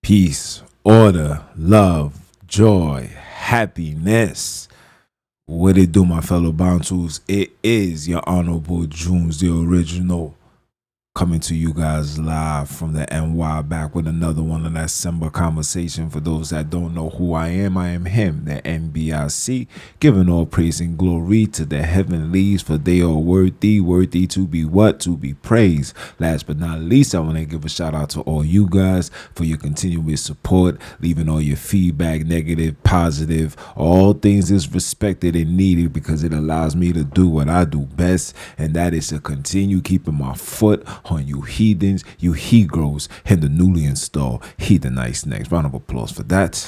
Peace, order, love, joy, happiness. What it do, my fellow Bouncers? It is your Honorable Junes, the original, coming to you guys live from the NY, back with another one of that December conversation. For those that don't know who I am him, the NBIC, giving all praise and glory to the heavenlies, for they are worthy to be what? To be praised. Last but not least, I want to give a shout out to all you guys for your continuous support, leaving all your feedback, negative, positive, all things is respected and needed, because it allows me to do what I do best, and that is to continue keeping my foot on you heathens, you he-grows, and the newly installed heathenites next. Round of applause for that.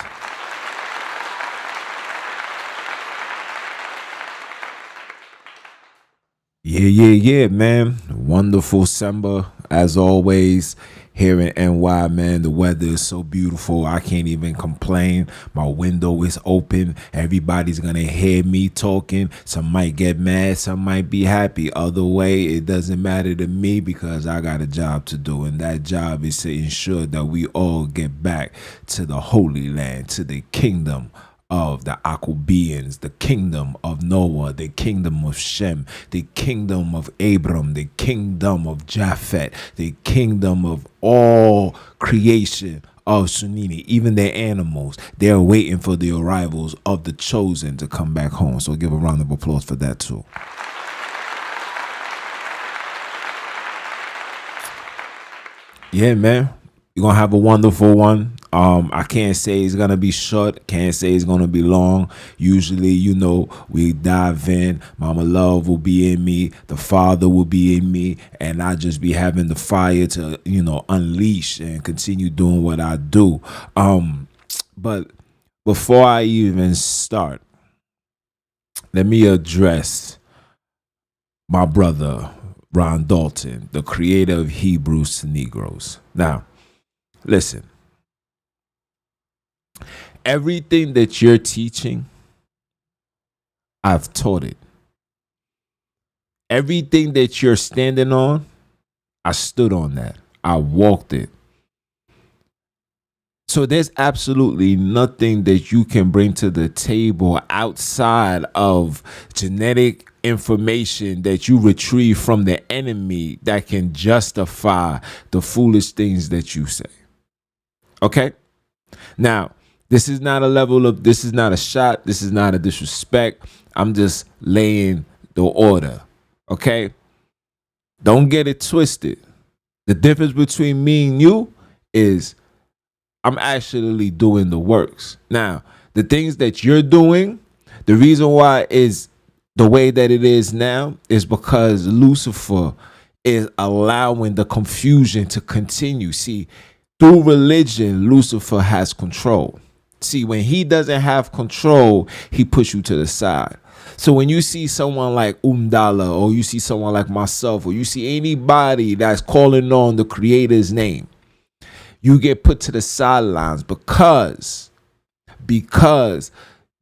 Yeah, man. Wonderful December, as always. Here in NY, man, the weather is so beautiful. I can't even complain. My window is open. Everybody's going to hear me talking. Some might get mad. Some might be happy. Other way, it doesn't matter to me, because I got a job to do. And that job is to ensure that we all get back to the Holy Land, to the kingdom of the Akubians, the kingdom of Noah, the kingdom of Shem, the kingdom of Abram, the kingdom of Japhet, the kingdom of all creation of SONINI, even their animals. They're waiting for the arrivals of the chosen to come back home. So give a round of applause for that too. Yeah, man. You're going to have a wonderful one. I can't say it's going to be short. Can't say it's going to be long. Usually, we dive in. Mama Love will be in me. The Father will be in me. And I just be having the fire to, unleash and continue doing what I do. But before I even start, let me address my brother, Ron Dalton, the creator of Hebrews to Negroes. Now, listen. Everything that you're teaching, I've taught it. Everything that you're standing on, I stood on that. I walked it. So there's absolutely nothing that you can bring to the table outside of genetic information that you retrieve from the enemy that can justify the foolish things that you say. Okay? Now, this is not a shot. This is not a disrespect. I'm just laying the order. Okay? Don't get it twisted. The difference between me and you is I'm actually doing the works. Now, the things that you're doing, the reason why is the way that it is now is because Lucifer is allowing the confusion to continue. See, through religion, Lucifer has control. See, when he doesn't have control, he puts you to the side. So when you see someone like Umdala, or you see someone like myself, or you see anybody that's calling on the Creator's name, you get put to the sidelines because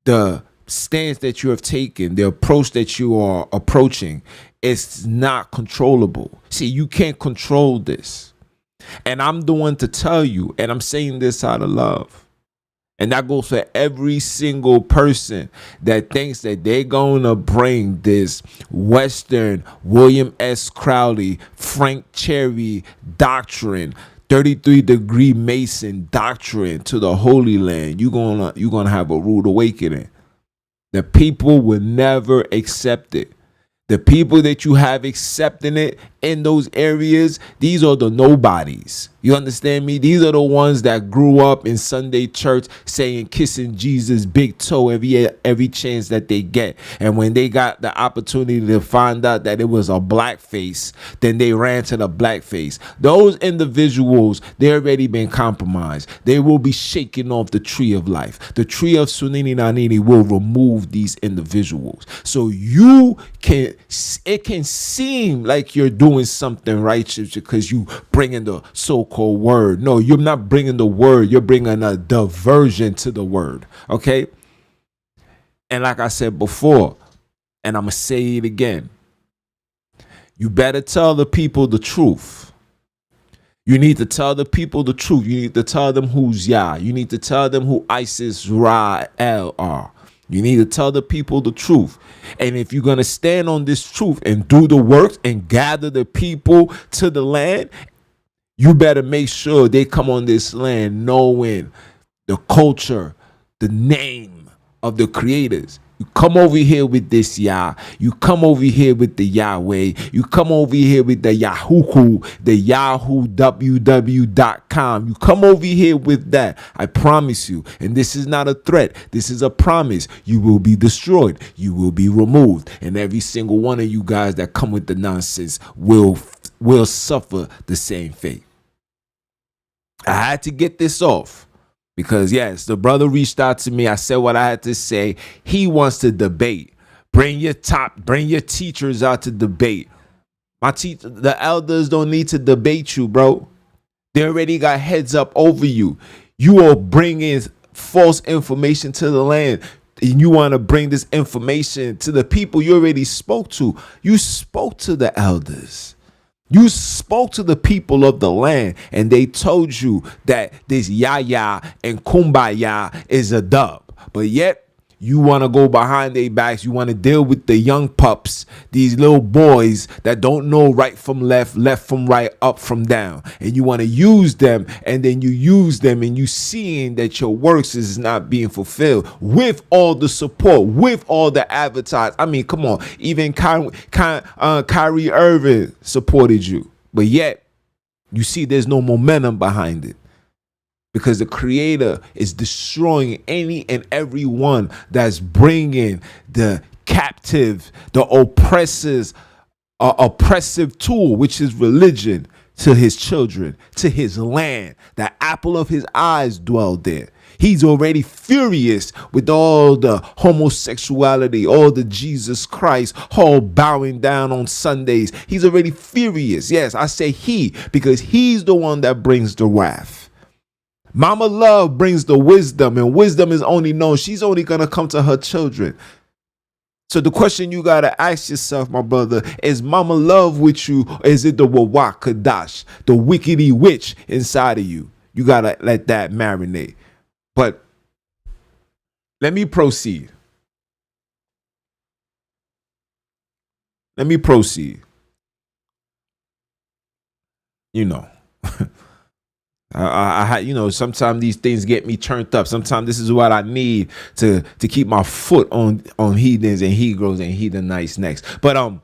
the stance that you have taken, the approach that you are approaching, is not controllable. See, you can't control this. And I'm the one to tell you, and I'm saying this out of love. And that goes for every single person that thinks that they're going to bring this Western William S. Crowley, Frank Cherry doctrine, 33-degree Mason doctrine to the Holy Land. You're gonna have a rude awakening. The people will never accept it. The people that you have accepting it in those areas, these are the nobodies. You understand me? These are the ones that grew up in Sunday church saying, kissing Jesus' big toe every chance that they get. And when they got the opportunity to find out that it was a black face, then they ran to the black face. Those individuals, they already been compromised. They will be shaken off the tree of life. The tree of SONINI NANINI will remove these individuals. So it can seem like you're doing something righteous because you bring in the so-called word. No, you're not bringing the word. You're bringing a diversion to the word. Okay? And like I said before, and I'm going to say it again, you better tell the people the truth. You need to tell the people the truth. You need to tell them who's Yah. You need to tell them who Isis, Ra, El are. You need to tell the people the truth. And if you're going to stand on this truth and do the work and gather the people to the land, you better make sure they come on this land knowing the culture, the name of the creators. You come over here with this Yah. You come over here with the Yahweh. You come over here with the Yahoo, the Yahoo www.com. You come over here with that. I promise you. And this is not a threat. This is a promise. You will be destroyed. You will be removed. And every single one of you guys that come with the nonsense will suffer the same fate. I had to get this off. Because, yes, the brother reached out to me. I said what I had to say. He wants to debate. Bring your teachers out to debate. The elders don't need to debate you, bro. They already got heads up over you. You are bringing false information to the land. And you want to bring this information to the people you already spoke to. You spoke to the elders. You spoke to the people of the land, and they told you that this Yah and Kumbaya is a dub. But yet, you want to go behind their backs. You want to deal with the young pups, these little boys that don't know right from left, left from right, up from down. And you want to use them, and then you use them, and you seeing that your works is not being fulfilled with all the support, with all the advertising. I mean, come on. Even Kyrie Irving supported you. But yet, you see there's no momentum behind it. Because the creator is destroying any and every one that's bringing the captive, the oppressive tool, which is religion, to his children, to his land. The apple of his eyes dwell there. He's already furious with all the homosexuality, all the Jesus Christ, all bowing down on Sundays. He's already furious. Yes, I say he, because he's the one that brings the wrath. Mama Love brings the wisdom, and wisdom is only known. She's only going to come to her children. So the question you got to ask yourself, my brother, is Mama Love with you, or is it the Wawa Kadash, the wickedy witch inside of you? You got to let that marinate. But let me proceed. You know. Sometimes these things get me turned up. Sometimes this is what I need to keep my foot on heathens and Hebrews and heathenites next. But on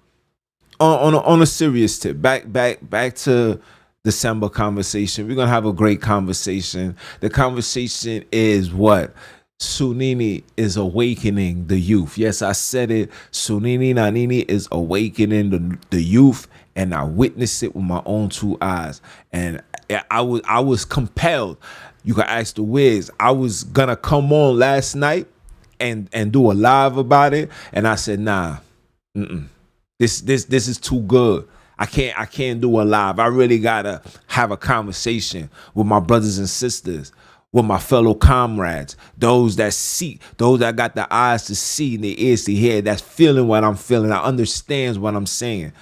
a serious tip, back to December conversation. We're gonna have a great conversation. The conversation is what? SONINI is awakening the youth. Yes, I said it. SONINI NANINI is awakening the youth, and I witnessed it with my own two eyes. And I was compelled. You can ask the Wiz. I was gonna come on last night and do a live about it, and I said, nah, this is too good. I can't do a live. I really gotta have a conversation with my brothers and sisters, with my fellow comrades, those that see, those that got the eyes to see and the ears to hear, that's feeling what I'm feeling, that understands what I'm saying.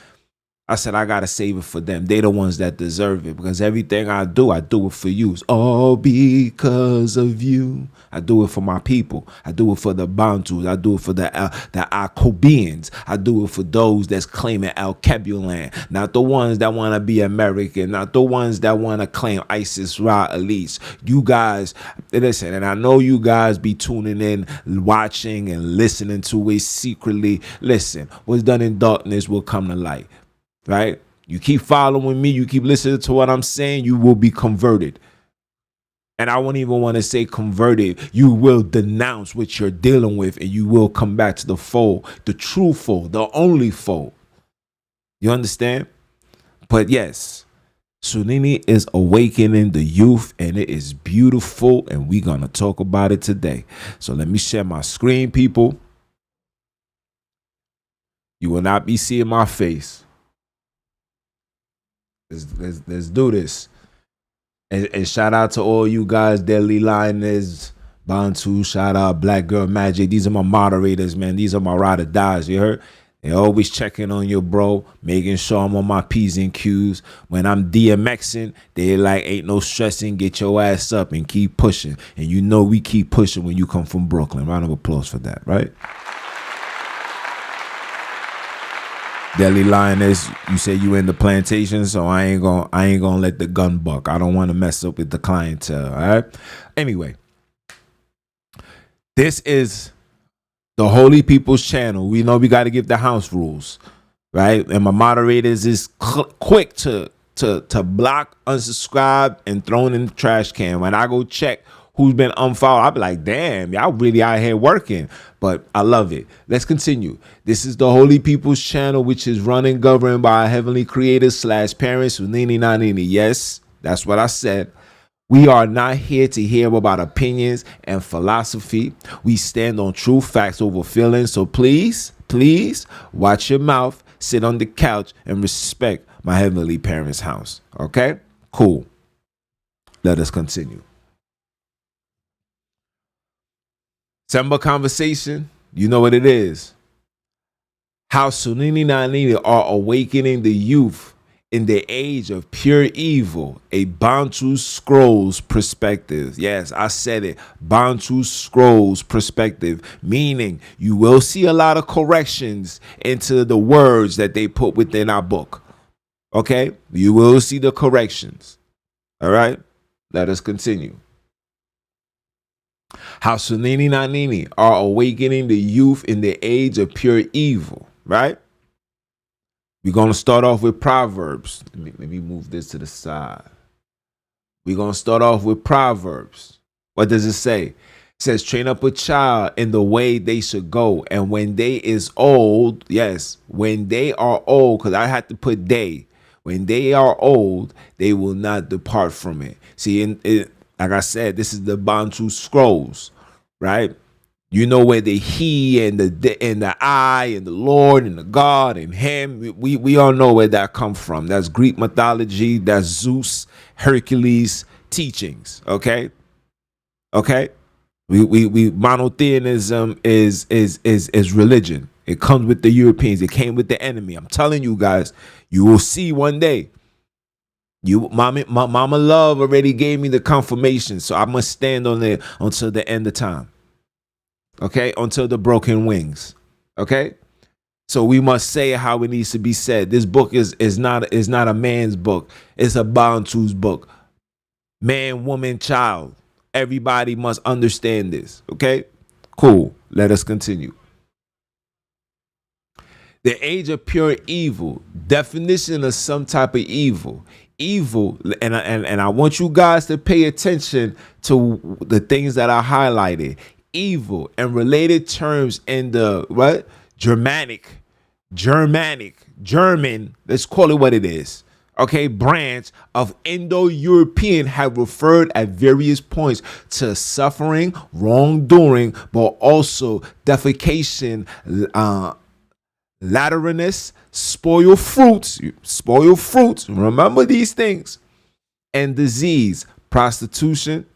I said, I got to save it for them. They the ones that deserve it, because everything I do it for you. It's all because of you. I do it for my people. I do it for the Bantus. I do it for the Akobians. I do it for those that's claiming Al-Kebulan, not the ones that want to be American, not the ones that want to claim ISIS, Ra, elites. You guys, listen, and I know you guys be tuning in, watching and listening to it secretly. Listen, what's done in darkness will come to light. Right? You keep following me, you keep listening to what I'm saying, you will be converted. And I won't even want to say converted. You will denounce what you're dealing with, and you will come back to the fold, the true fold, the only fold. You understand? But yes, SONINI is awakening the youth, and it is beautiful, and we're going to talk about it today. So let me share my screen, people. You will not be seeing my face. Let's do this. And shout out to all you guys, Deadly Lioness, Bantu, shout out Black Girl Magic. These are my moderators, man. These are my ride or dies, you heard? They always checking on you, bro, making sure I'm on my P's and Q's. When I'm DMXing, they like, ain't no stressing, get your ass up and keep pushing. And you know we keep pushing when you come from Brooklyn. Round of applause for that, right? Deli Lioness, you say you in the plantation, so I ain't gonna let the gun buck. I don't want to mess up with the clientele. All right. Anyway, this is the Holy People's channel. We know we got to give the house rules, right? And my moderators is quick to block, unsubscribe, and throw in the trash can. When I go check who's been unfollowed, I'll be like, damn, y'all really out here working. But I love it. Let's continue. This is the Holy People's channel, which is run and governed by our heavenly creators / parents, SONINI NANINI. Yes, that's what I said. We are not here to hear about opinions and philosophy. We stand on true facts over feelings. So please, please watch your mouth, sit on the couch, and respect my heavenly parents' house. Okay? Cool. Let us continue. December conversation, you know what it is. How SONINI NANINI are awakening the youth in the age of pure evil, a Bantu Scrolls perspective. Yes, I said it. Bantu Scrolls perspective, meaning you will see a lot of corrections into the words that they put within our book. Okay? You will see the corrections. All right? Let us continue. How SONINI NANINI are awakening the youth in the age of pure evil, right? We're going to start off with Proverbs. Let me move this to the side. We're going to start off with Proverbs. What does it say? It says, train up a child in the way they should go. And when they is old, yes, when they are old, because I had to put they. When they are old, they will not depart from it. See, like I said, this is the Bantu Scrolls, right? You know where the he and the I and the Lord and the God and him, we all know where that comes from. That's Greek mythology. That's Zeus, Hercules teachings. Okay, okay. We monotheism is religion. It comes with the Europeans. It came with the enemy. I'm telling you guys, you will see one day. Mama Love already gave me the confirmation, so I must stand on it until the end of time. Okay, until the broken wings. Okay, so we must say it how it needs to be said. This book is not a man's book. It's a Bantu's book. Man, woman, child. Everybody must understand this. Okay, cool. Let us continue. The age of pure evil. Definition of some type of evil. Evil, and I want you guys to pay attention to the things that I highlighted. Evil and related terms in the what? German, let's call it what it is. Okay, branch of Indo-European have referred at various points to suffering, wrongdoing, but also defecation, lateranus, spoil fruits, remember these things, and disease, prostitution.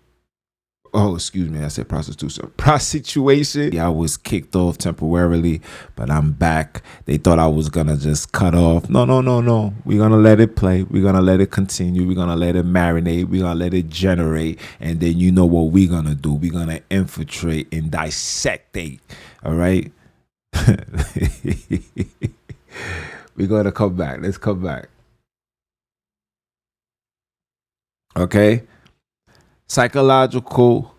Oh, excuse me, I said prostitution. Prostitution. Yeah, I was kicked off temporarily, but I'm back. They thought I was going to just cut off. No. We're going to let it play. We're going to let it continue. We're going to let it marinate. We're going to let it generate. And then you know what we're going to do. We're going to infiltrate and dissect it. All right? We're going to come back. Let's come back. Okay? Psychological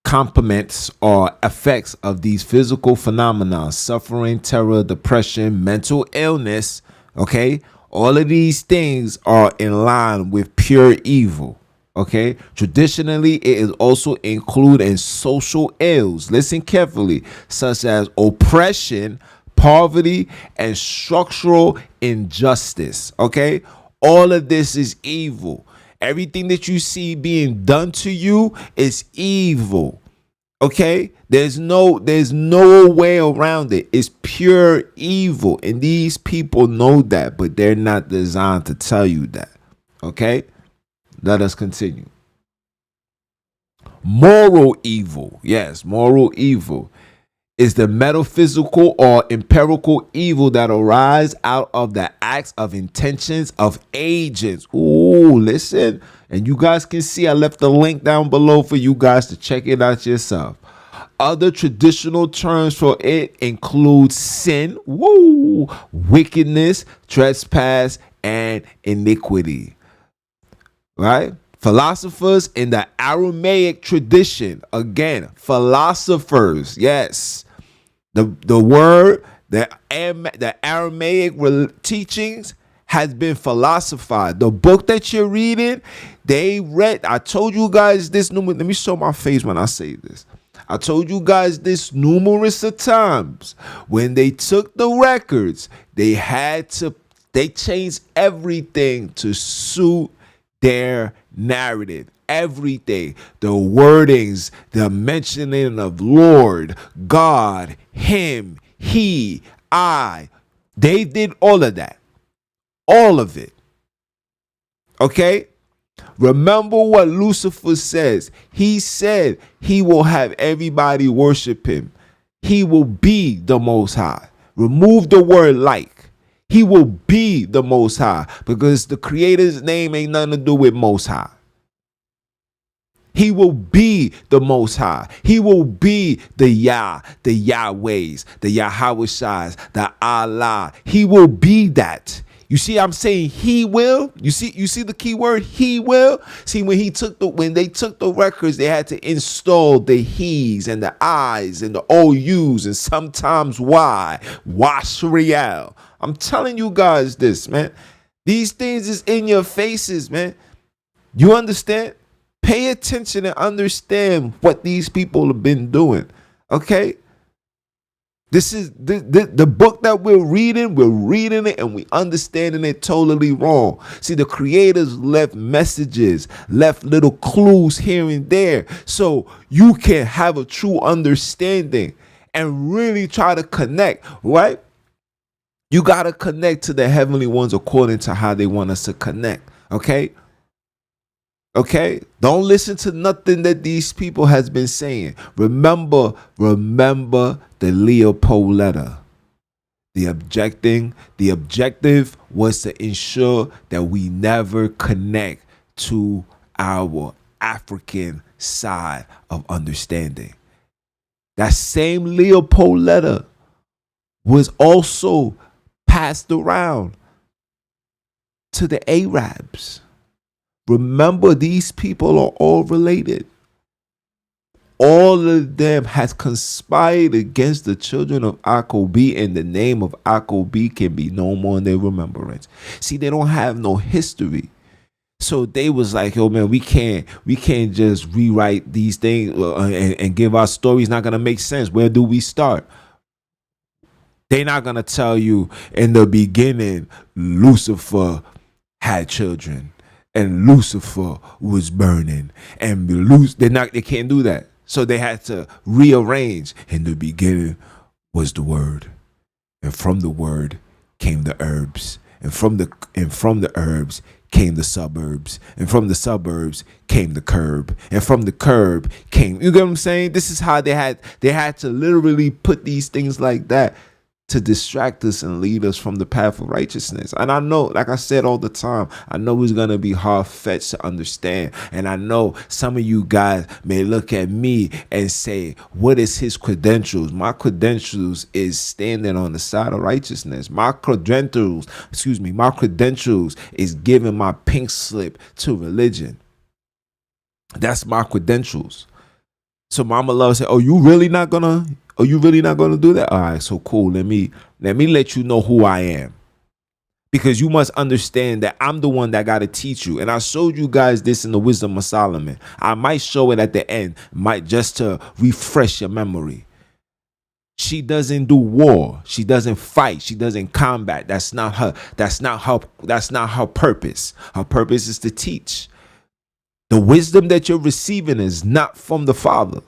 complements or effects of these physical phenomena: suffering, terror, depression, mental illness. Okay, all of these things are in line with pure evil. Okay, traditionally it is also included in social ills. Listen carefully, such as oppression, poverty, and structural injustice. Okay, all of this is evil. Everything that you see being done to you is evil. Okay? There's no way around it. It's pure evil. And these people know that, but they're not designed to tell you that. Okay? Let us continue. Moral evil. Yes, moral evil. is the metaphysical or empirical evil that arise out of the acts of intentions of agents. Ooh, listen. And you guys can see I left the link down below for you guys to check it out yourself. Other traditional terms for it include sin, woo, wickedness, trespass, and iniquity. Right? Philosophers in the Aramaic tradition, again, philosophers, yes. The word, the Aramaic teachings has been philosophized. The book that you're reading, they read, I told you guys this, let me show my face when I say this. I told you guys this numerous of times. When they took the records, they changed everything to suit their narrative. Everything, the wordings, the mentioning of Lord, God, him, he, I, they did all of that. All of it. Okay? Remember what Lucifer says. He said he will have everybody worship him. He will be the Most High. Remove the word like. He will be the Most High, because the Creator's name ain't nothing to do with Most High. He will be the Most High. He will be the Yah, the Yahwehs, the Yahwehs, the Allah. He will be that. You see, I'm saying he will. You see the key word, he will. See, when they took the records, they had to install the he's and the I's and the OU's and sometimes Y. Wash real. I'm telling you guys this, man. These things is in your faces, man. You understand? Pay attention and understand what these people have been doing. Okay? This is the book that we're reading it and we understanding it totally wrong. See, the creators left messages, left little clues here and there, so you can have a true understanding and really try to connect, right? You got to connect to the heavenly ones according to how they want us to connect, okay? Okay, don't listen to nothing that these people has been saying. Remember the Leopold letter. The objective was to ensure that we never connect to our African side of understanding. That same Leopold letter was also passed around to the Arabs. Remember, these people are all related. All of them has conspired against the children of Akobi, and the name of Akobi can be no more in their remembrance. See, they don't have no history. So they was like, yo, man, we can't just rewrite these things and give our stories. Not gonna make sense. Where do we start? They're not gonna tell you in the beginning Lucifer had children and Lucifer was burning, and they can't do that. So they had to rearrange. In the beginning was the word, and from the word came the herbs, and from the herbs came the suburbs, and from the suburbs came the curb, and from the curb came, you get what I'm saying? This is how they had to literally put these things like that to distract us and lead us from the path of righteousness. And I know, like I said all the time, I know it's going to be hard-fetched to understand. And I know some of you guys may look at me and say, what is his credentials? My credentials is standing on the side of righteousness. My credentials is giving my pink slip to religion. That's my credentials. So Mama Love said, oh, you really not gonna do that? All right, so cool. Let me let you know who I am. Because you must understand that I'm the one that got to teach you. And I showed you guys this in the Wisdom of Solomon. I might show it at the end, just to refresh your memory. She doesn't do war. She doesn't fight. She doesn't combat. That's not her purpose. Her purpose is to teach. The wisdom that you're receiving is not from the Father.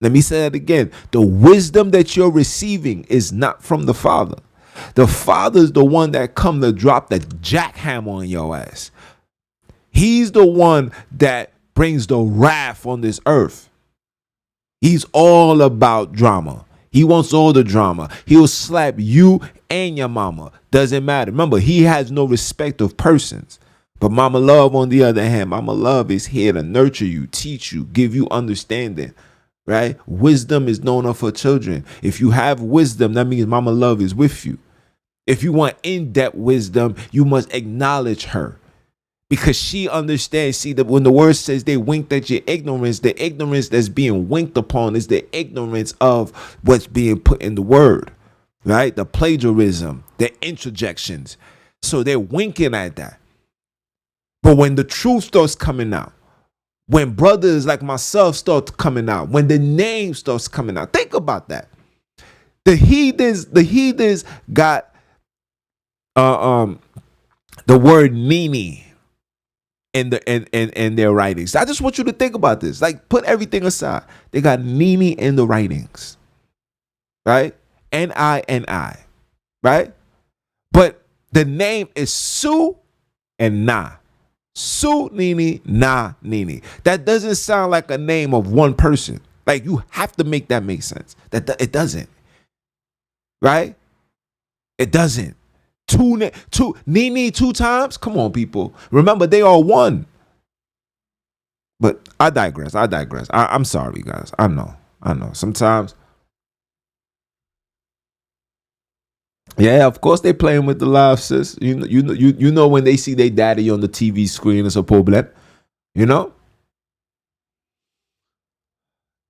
Let me say that again. The wisdom that you're receiving is not from the Father. The Father is the one that come to drop the jackhammer on your ass. He's the one that brings the wrath on this earth. He's all about drama. He wants all the drama. He'll slap you and your mama. Doesn't matter. Remember, he has no respect of persons. But Mama Love, on the other hand, Mama Love is here to nurture you, teach you, give you understanding, right? Wisdom is known of her children. If you have wisdom, that means Mama Love is with you. If you want in-depth wisdom, you must acknowledge her. Because she understands, see, that when the word says they winked at your ignorance, the ignorance that's being winked upon is the ignorance of what's being put in the word, right? The plagiarism, the interjections. So they're winking at that. But when the truth starts coming out, when brothers like myself start coming out, when the name starts coming out, think about that. The heathens got the word Nini in their writings. I just want you to think about this. Like, put everything aside. They got Nini in the writings, right? Nini, right? But the name is Su and Na. SONINI NANINI. That doesn't sound like a name of one person. Like, you have to make that make sense. That it doesn't, right? It doesn't. Two Nini 2 times. Come on, people. Remember, they are one. But I digress. I'm sorry, guys. I know. Sometimes. Yeah, of course they playing with the live, sis. You know when they see their daddy on the TV screen, it's a problem. You know?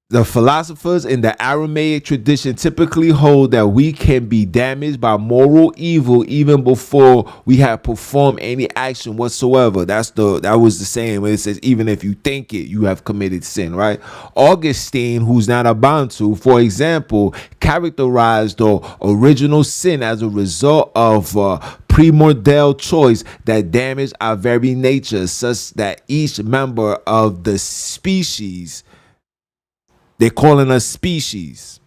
The philosophers in the Aramaic tradition typically hold that we can be damaged by moral evil even before we have performed any action whatsoever. That was the saying when it says, even if you think it, you have committed sin, right? Augustine, who's not a Bantu, for example, characterized the original sin as a result of primordial choice that damaged our very nature, such that each member of the species, they're calling us species.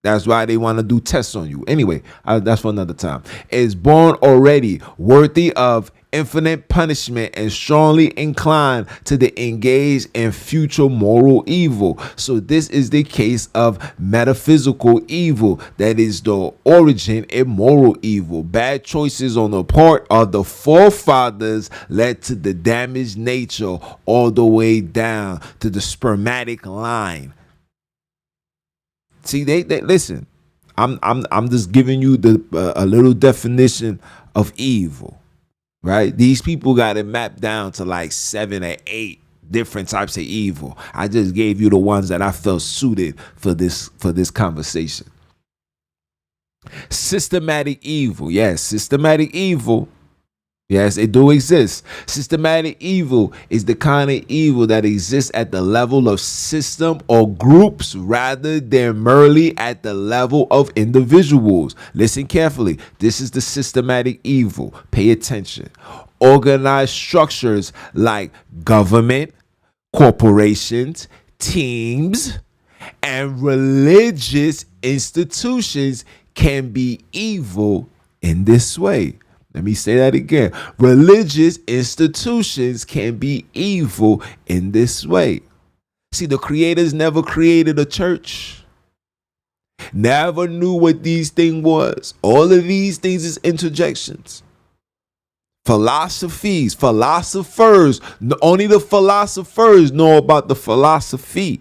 That's why they want to do tests on you. Anyway, that's for another time. Is born already worthy of infinite punishment and strongly inclined to engage in future moral evil. So this is the case of metaphysical evil. That is the origin in moral evil. Bad choices on the part of the forefathers led to the damaged nature all the way down to the spermatic line. See, they listen. I'm just giving you a little definition of evil. Right? These people got it mapped down to like 7 or 8 different types of evil. I just gave you the ones that I felt suited for this conversation. Systematic evil. Yes, systematic evil. Yes, it do exist. Systematic evil is the kind of evil that exists at the level of system or groups rather than merely at the level of individuals. Listen carefully. This is the systematic evil. Pay attention. Organized structures like government, corporations, teams, and religious institutions can be evil in this way. Let me say that again. Religious institutions can be evil in this way. See, the creators never created a church. Never knew what these things was. All of these things is interjections. Philosophies, philosophers. Only the philosophers know about the philosophy.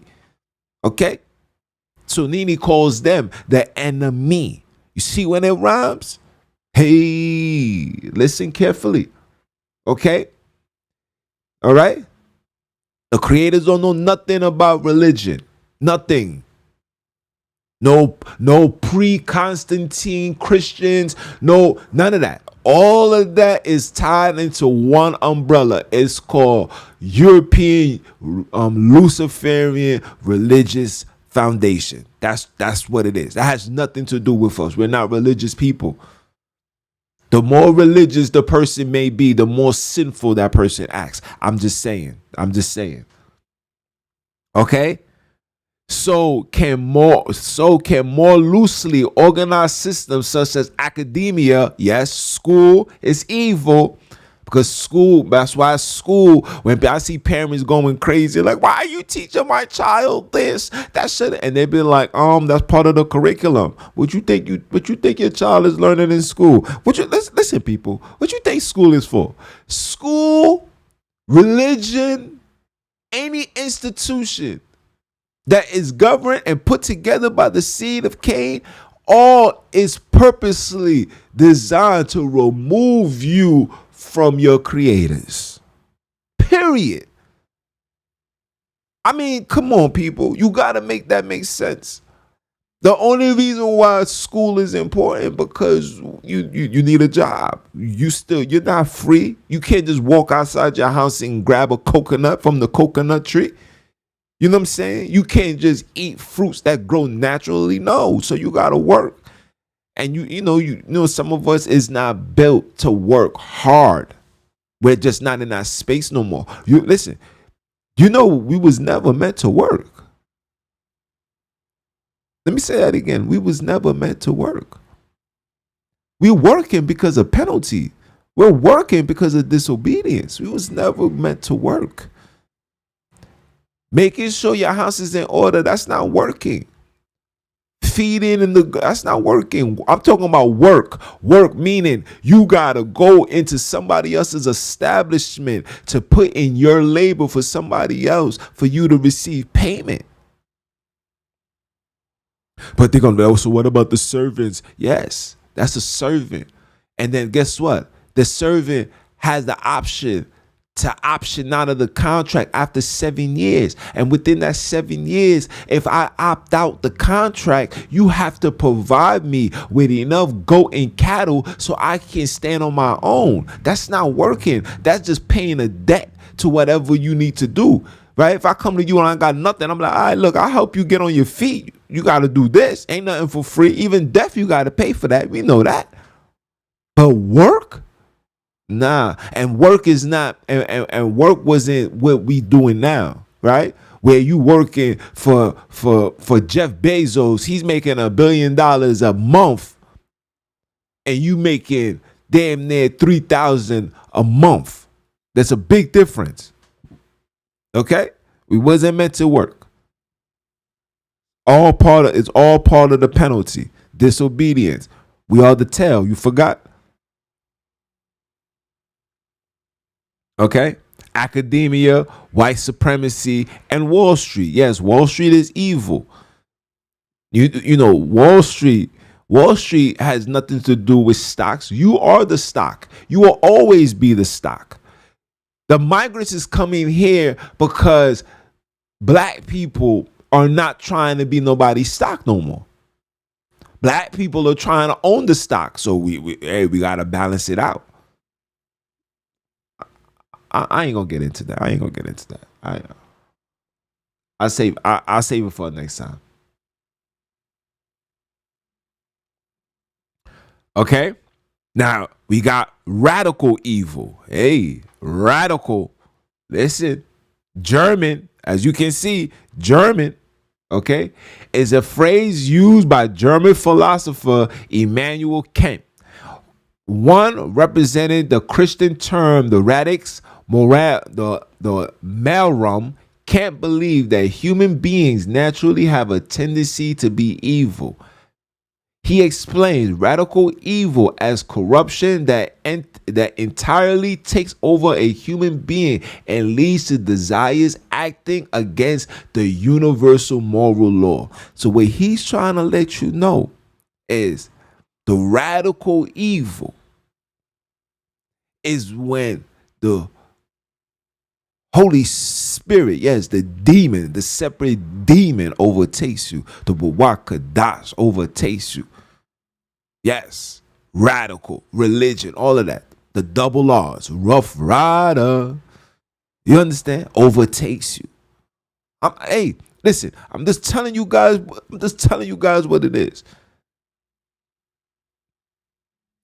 Okay? So Nini calls them the enemy. You see when it rhymes? Hey, listen carefully. Okay? All right? The creators don't know nothing about religion. Nothing. No pre-Constantine Christians. No, none of that. All of that is tied into one umbrella. It's called European Luciferian religious foundation. That's what it is. That has nothing to do with us. We're not religious people. The more religious the person may be, the more sinful that person acts. I'm just saying. Okay? So can more loosely organized systems such as academia, yes, school is evil Because school, that's why school, when I see parents going crazy, like, why are you teaching my child this? That shit. And they be like, that's part of the curriculum. What you think your child is learning in school? Listen, people, what you think school is for? School, religion, any institution that is governed and put together by the seed of Cain, all is purposely designed to remove you from your creators. Period. I mean, come on, people. You got to make that make sense. The only reason why school is important because you need a job. You're not free. You can't just walk outside your house and grab a coconut from the coconut tree. You know what I'm saying? You can't just eat fruits that grow naturally. No. So you got to work. And you know some of us is not built to work hard. We're just not in that space no more. Listen, we was never meant to work. Let me say that again. We was never meant to work. We're working because of penalty. We're working because of disobedience. We was never meant to work. Making sure your house is in order, that's not working. Feeding that's not working. I'm talking about work. Work meaning you gotta go into somebody else's establishment to put in your labor for somebody else for you to receive payment. But they're gonna, so what about the servants? Yes, that's a servant. And then guess what? The servant has the option to option out of the contract after 7 years. And within that 7 years, if I opt out the contract, you have to provide me with enough goat and cattle so I can stand on my own. That's not working. That's just paying a debt to whatever you need to do. Right? If I come to you and I got nothing, I'm like, all right, look, I'll help you get on your feet. You got to do this. Ain't nothing for free. Even death, you got to pay for that. We know that. But work? Nah. And work is not, and work wasn't what we doing now, right? Where you working for Jeff Bezos, he's making $1 billion a month, and you making damn near $3,000 a month. That's a big difference. Okay? We wasn't meant to work. It's all part of the penalty. Disobedience. We are the tail. You forgot? Okay? Academia, white supremacy, and Wall Street. Yes, Wall Street is evil. You know, Wall Street has nothing to do with stocks. You are the stock. You will always be the stock. The migrants is coming here because black people are not trying to be nobody's stock no more. Black people are trying to own the stock. So we got to balance it out. I ain't gonna get into that. I'll save it for next time. Okay. Now we got radical evil. Hey, radical. Listen, German, as you can see, German, okay, is a phrase used by German philosopher Immanuel Kant. One represented the Christian term, the radix moral, the maelstrom. Kant believed that human beings naturally have a tendency to be evil. He explains radical evil as corruption that entirely takes over a human being and leads to desires acting against the universal moral law. So what he's trying to let you know is the radical evil is when the Holy Spirit, yes, the demon, the separate demon overtakes you. The Bawakadash overtakes you. Yes, radical, religion, all of that. The double R's, Rough Rider. You understand? Overtakes you. Hey, listen, I'm just telling you guys what it is.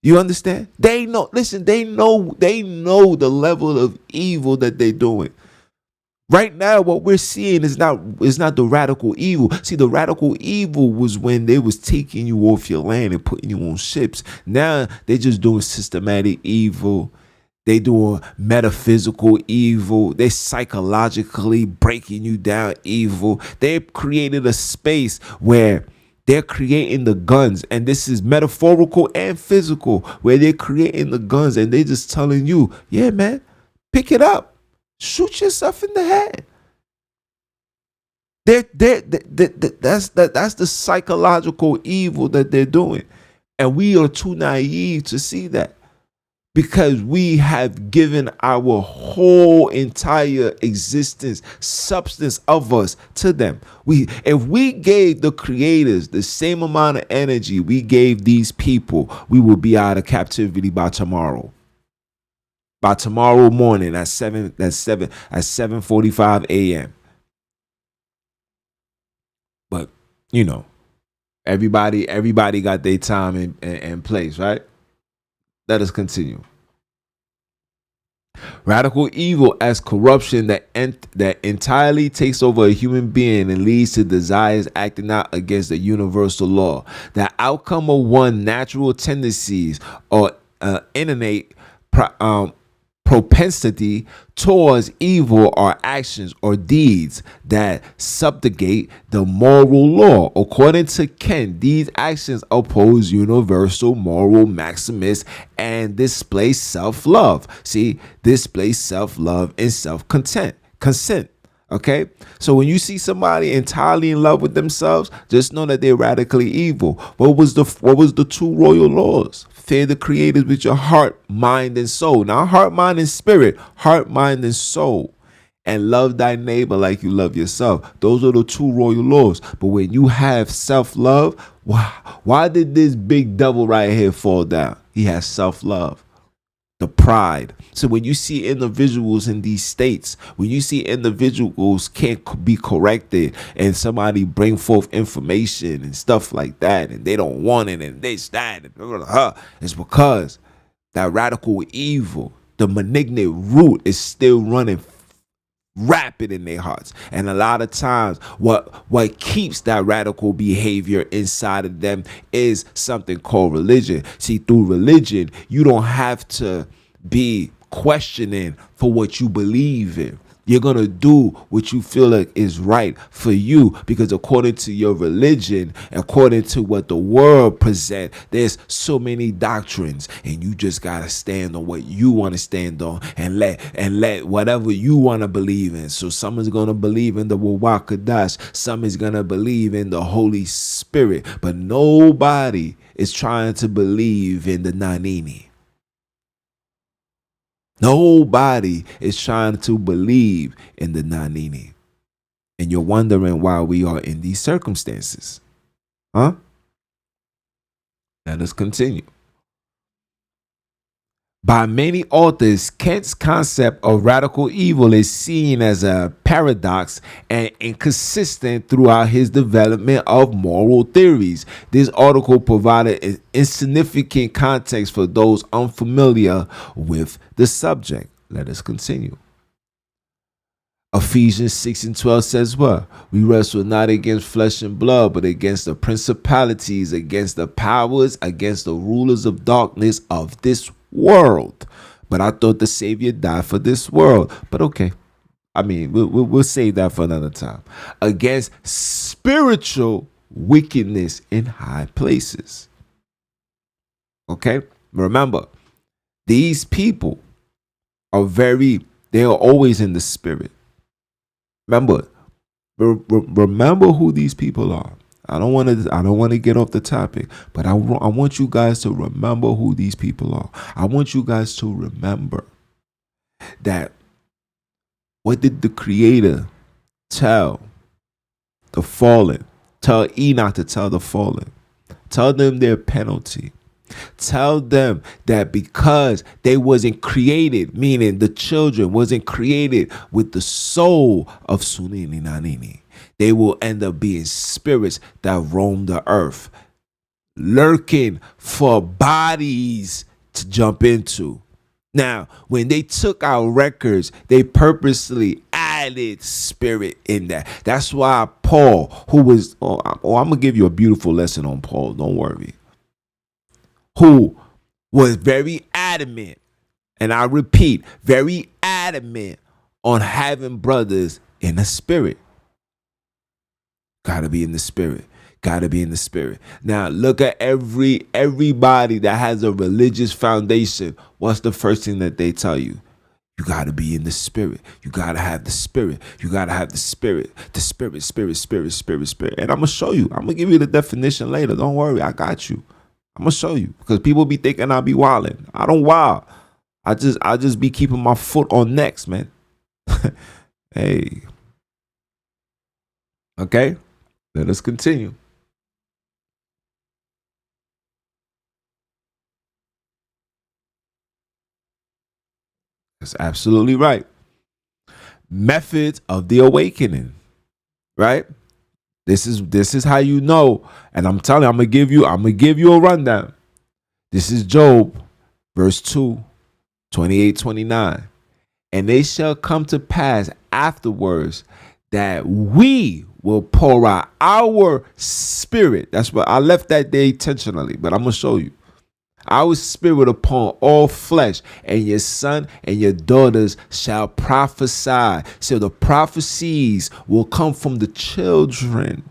You understand? They know the level of evil that they're doing. Right now, what we're seeing is not the radical evil. See, the radical evil was when they was taking you off your land and putting you on ships. Now they're just doing systematic evil. They doing metaphysical evil. They psychologically breaking you down evil. They created a space where they're creating the guns, and this is metaphorical and physical, where they're creating the guns and they just telling you, yeah, man, pick it up. Shoot yourself in the head. That's the psychological evil that they're doing. And we are too naive to see that, because we have given our whole entire existence, substance of us, to them. If we gave the creators the same amount of energy we gave these people, we will be out of captivity by tomorrow. By tomorrow morning at 7:45 a.m. But everybody got their time and place, right? Let us continue. Radical evil as corruption that entirely takes over a human being and leads to desires acting out against the universal law. The outcome of one natural tendencies or innate propensity towards evil are actions or deeds that subjugate the moral law. According to Kent, these actions oppose universal moral maximus and display self-love. See, display self-love and consent. Okay, so when you see somebody entirely in love with themselves, just know that they're radically evil. What was the two royal laws? Fear the creators with your heart, mind, and soul. Not heart, mind, and spirit. Heart, mind, and soul. And love thy neighbor like you love yourself. Those are the two royal laws. But when you have self-love, why did this big devil right here fall down? He has self-love. The pride. So when you see individuals in these states, when you see individuals can't be corrected and somebody bring forth information and stuff like that, and they don't want it and they stand, it's because that radical evil, the malignant root, is still running rapid in their hearts. And a lot of times what keeps that radical behavior inside of them is something called religion. See, through religion, you don't have to be questioning for what you believe in. You're going to do what you feel like is right for you, because according to your religion, according to what the world present, there's so many doctrines, and you just got to stand on what you want to stand on and let whatever you want to believe in. So some is going to believe in the Wawakadash, some is going to believe in the Holy Spirit, but nobody is trying to believe in the Nanini. Nobody is trying to believe in the Nanini. And you're wondering why we are in these circumstances. Huh? Let us continue. By many authors, Kent's concept of radical evil is seen as a paradox and inconsistent throughout his development of moral theories. This article provided an insignificant context for those unfamiliar with the subject. Let us continue. Ephesians 6:12 says what? We wrestle not against flesh and blood, but against the principalities, against the powers, against the rulers of darkness of this world. But I thought the Savior died for this world. But okay, I mean, we'll save that for another time. Against spiritual wickedness in high places. Okay, remember, these people they are always in the spirit. Remember who these people are. I don't want to get off the topic, but I want you guys to remember who these people are. I want you guys to remember that what did the Creator tell the fallen? Tell Enoch to tell the fallen. Tell them their penalty. Tell them that because they wasn't created, meaning the children wasn't created with the soul of SONINI NANINI, they will end up being spirits that roam the earth, lurking for bodies to jump into. Now, when they took our records, they purposely added spirit in that. That's why Paul, who was, I'm going to give you a beautiful lesson on Paul, don't worry, who was very adamant And I repeat, very adamant on having brothers in the spirit. Gotta be in the spirit. Gotta be in the spirit. Now look at everybody that has a religious foundation. What's the first thing that they tell you? You gotta be in the spirit. You gotta have the spirit. You gotta have the spirit. The spirit, spirit, spirit, spirit, spirit. And I'm gonna show you. I'm gonna give you the definition later. Don't worry, I got you. I'm gonna show you. Because people be thinking I be wilding. I don't wild. I just be keeping my foot on necks, man. Hey. Okay. Let us continue. That's absolutely right. Methods of the awakening, right? This is how you know. And I'm telling you, I'm gonna give you a rundown. This is Job, verse 2, 28, 29. And they shall come to pass afterwards that we will pour out our spirit. That's what I left that day intentionally, but I'm gonna show you. Our spirit upon all flesh, and your son and your daughters shall prophesy. So the prophecies will come from the children.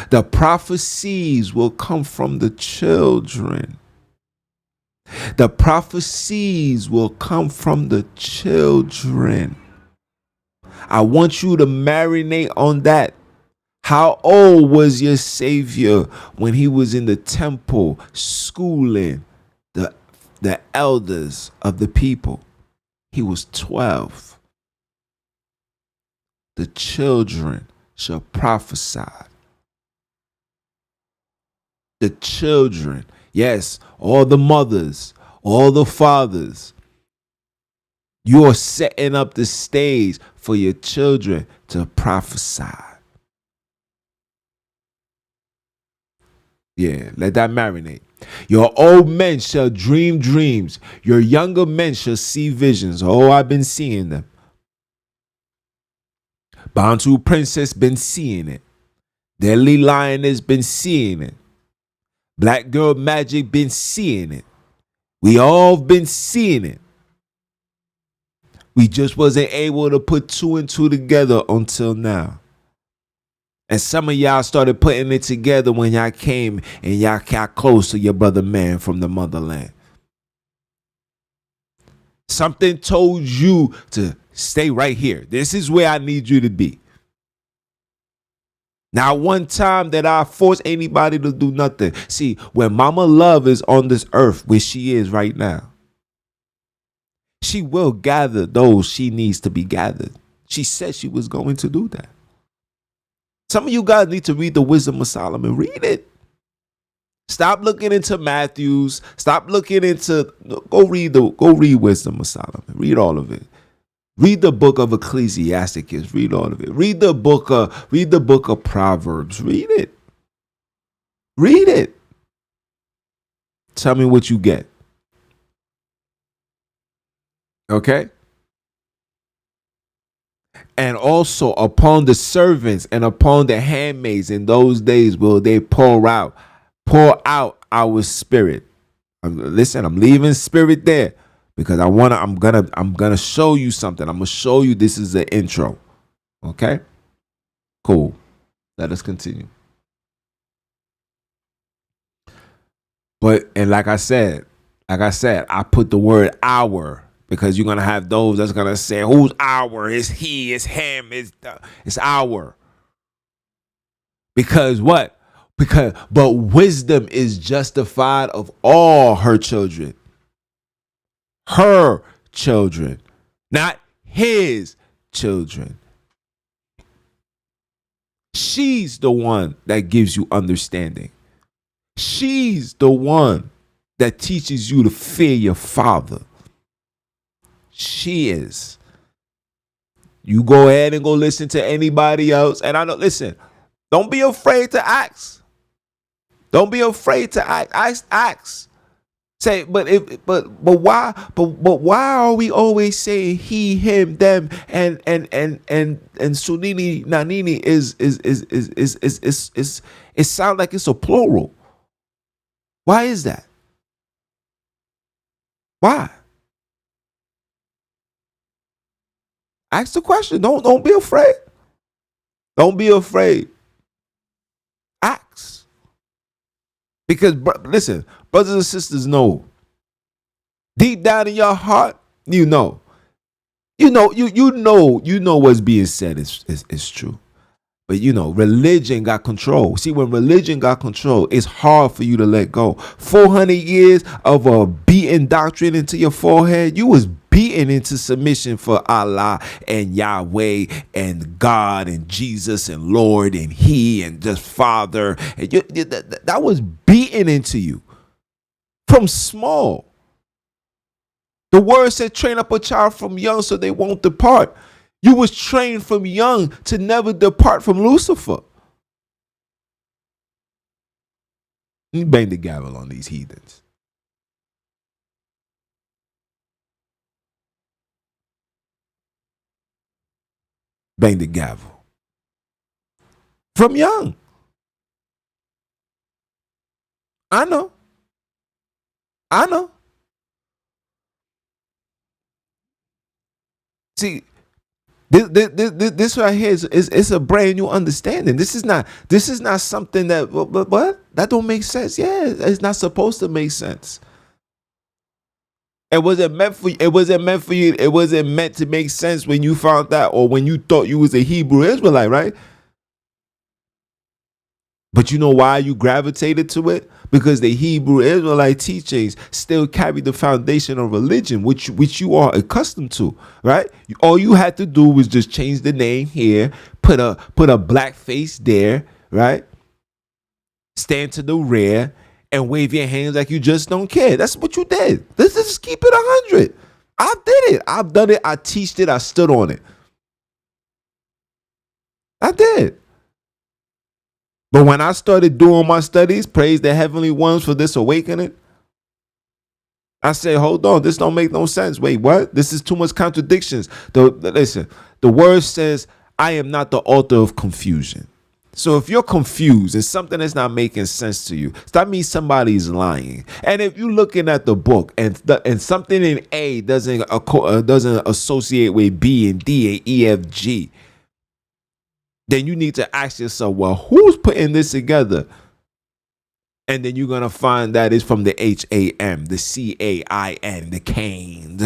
The prophecies will come from the children. The prophecies will come from the children. I want you to marinate on that. How old was your Savior when he was in the temple schooling the elders of the people? He was 12. The children shall prophesy. The children, yes, all the mothers, all the fathers. You are setting up the stage for your children to prophesy. Yeah, let that marinate. Your old men shall dream dreams. Your younger men shall see visions. Oh, I've been seeing them. Bantu princess been seeing it. Deadly lioness been seeing it. Black girl magic been seeing it. We all been seeing it. We just wasn't able to put two and two together until now. And some of y'all started putting it together when y'all came and y'all got close to your brother man from the motherland. Something told you to stay right here. This is where I need you to be. Now, one time that I force anybody to do nothing. See, when Mama Love is on this earth, where she is right now, she will gather those she needs to be gathered. She said she was going to do that. Some of you guys need to read the Wisdom of Solomon. Read it. Stop looking into Matthews. Stop looking into. Go read Wisdom of Solomon. Read all of it. Read the book of Ecclesiasticus. Read all of it. Read the book of Proverbs. Read it. Read it. Tell me what you get. Okay? And also upon the servants and upon the handmaids in those days will they pour out our spirit. Listen, I'm leaving spirit there because I'm gonna show you something. I'm gonna show you this is the intro. Okay? Cool. Let us continue. But like I said, I put the word our. Because you're going to have those that's going to say, who's our? It's he, it's him, it's our. Because what? But wisdom is justified of all her children. Her children, not his children. She's the one that gives you understanding. She's the one that teaches you to fear your father. She is. You go ahead and go listen to anybody else. And I know, listen, don't be afraid to ask. Don't be afraid to ask. Ask. Say, but why are we always saying he, him, them, and SONINI NANINI is it sounds like it's a plural. Why is that? Why? Ask the question. Don't be afraid. Don't be afraid. Ask. Because listen, brothers and sisters know. Deep down in your heart, you know. You know what's being said is true. But religion got control. See, when religion got control, it's hard for you to let go. 400 years of a beaten doctrine into your forehead, you was beaten into submission for Allah and Yahweh and God and Jesus and Lord and He and just Father. And that was beaten into you from small. The word said, train up a child from young so they won't depart. You was trained from young to never depart from Lucifer. You bang the gavel on these heathens. Bang the gavel. From young. I know. See, this right here is a brand new understanding. This is not something that what that don't make sense. Yeah, it's not supposed to make sense. It wasn't meant for you. It wasn't meant to make sense when you found out or when you thought you was a Hebrew Israelite, right? But you know why you gravitated to it? Because the Hebrew Israelite teachings still carry the foundation of religion, which you are accustomed to, right? All you had to do was just change the name here, put a black face there, right? Stand to the rear and wave your hands like you just don't care. That's what you did. Let's just keep it 100. I did it. I've done it. I teached it. I stood on it. I did. But when I started doing my studies, praise the heavenly ones for this awakening, I said, hold on, this don't make no sense. Wait, what? This is too much contradictions. Listen, the word says, I am not the author of confusion. So if you're confused and something that's not making sense to you, that means somebody's lying. And if you're looking at the book and something in A doesn't associate with B and D and E, F, G, then you need to ask yourself, well, who's putting this together? And then you're going to find that it's from the HAM, the CAIN, the Cain.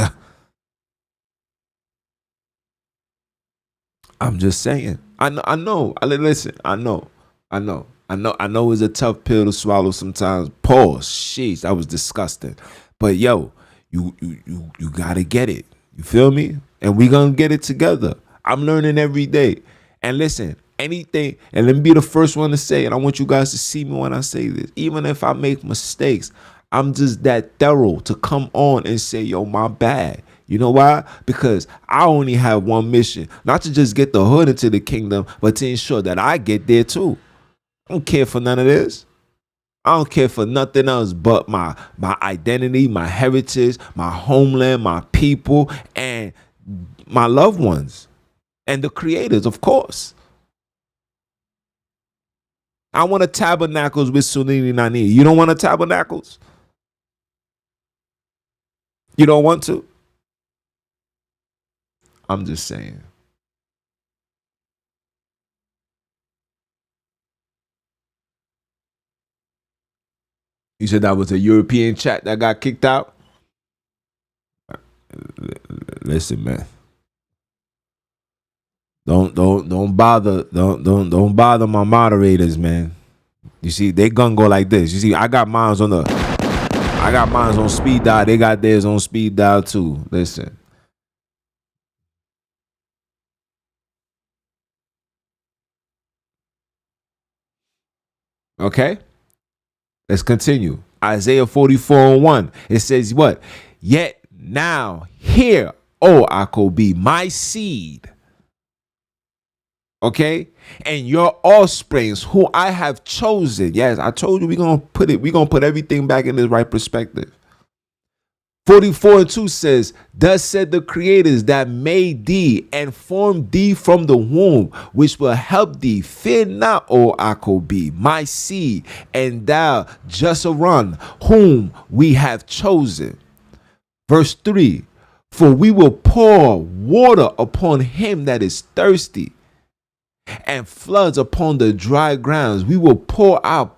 I'm just saying. I know. Listen, I know it's a tough pill to swallow sometimes. Pause. Sheesh, that was disgusting. But yo, you got to get it. You feel me? And we going to get it together. I'm learning every day. And listen, anything, and let me be the first one to say, and I want you guys to see me when I say this, even if I make mistakes, I'm just that thorough to come on and say, yo, my bad. You know why? Because I only have one mission, not to just get the hood into the kingdom, but to ensure that I get there too. I don't care for none of this. I don't care for nothing else but my identity, my heritage, my homeland, my people, and my loved ones. And the creators, of course. I want a tabernacles with SONINI NANINI. You don't want a tabernacles? You don't want to? I'm just saying. You said that was a European chat that got kicked out? Listen, man. Don't bother my moderators, man. You see, they gonna go like this. You see, I got mine on speed dial. They got theirs on speed dial too. Listen. Okay? Let's continue. Isaiah 44:1. It says what? Yet now hear, O Akobi, my seed. Okay, and your offsprings who I have chosen. Yes, I told you we're gonna put everything back in the right perspective. 44:2 says, thus said the creators that made thee and formed thee from the womb, which will help thee. Fear not, O Akobi, my seed, and thou Jesaron, whom we have chosen. Verse 3, for we will pour water upon him that is thirsty, and floods upon the dry grounds. We will pour our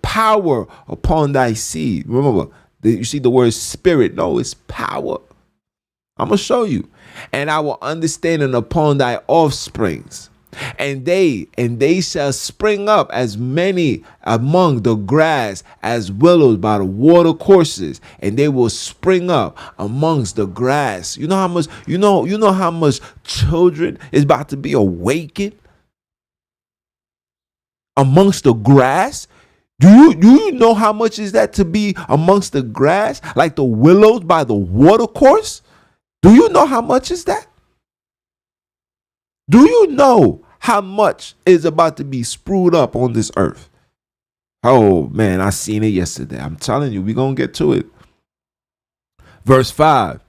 power upon thy seed. Remember, you see the word spirit. No, it's power. I'm going to show you. And our understanding upon thy offsprings. And they shall spring up as many among the grass as willows by the water courses, and they will spring up amongst the grass. You know how much how much children is about to be awakened amongst the grass? Do you know how much is that to be amongst the grass, like the willows by the water course? Do you know how much is that? Do you know how much is about to be sprued up on this earth? Oh man, I seen it yesterday. I'm telling you, we're going to get to it. Verse 5,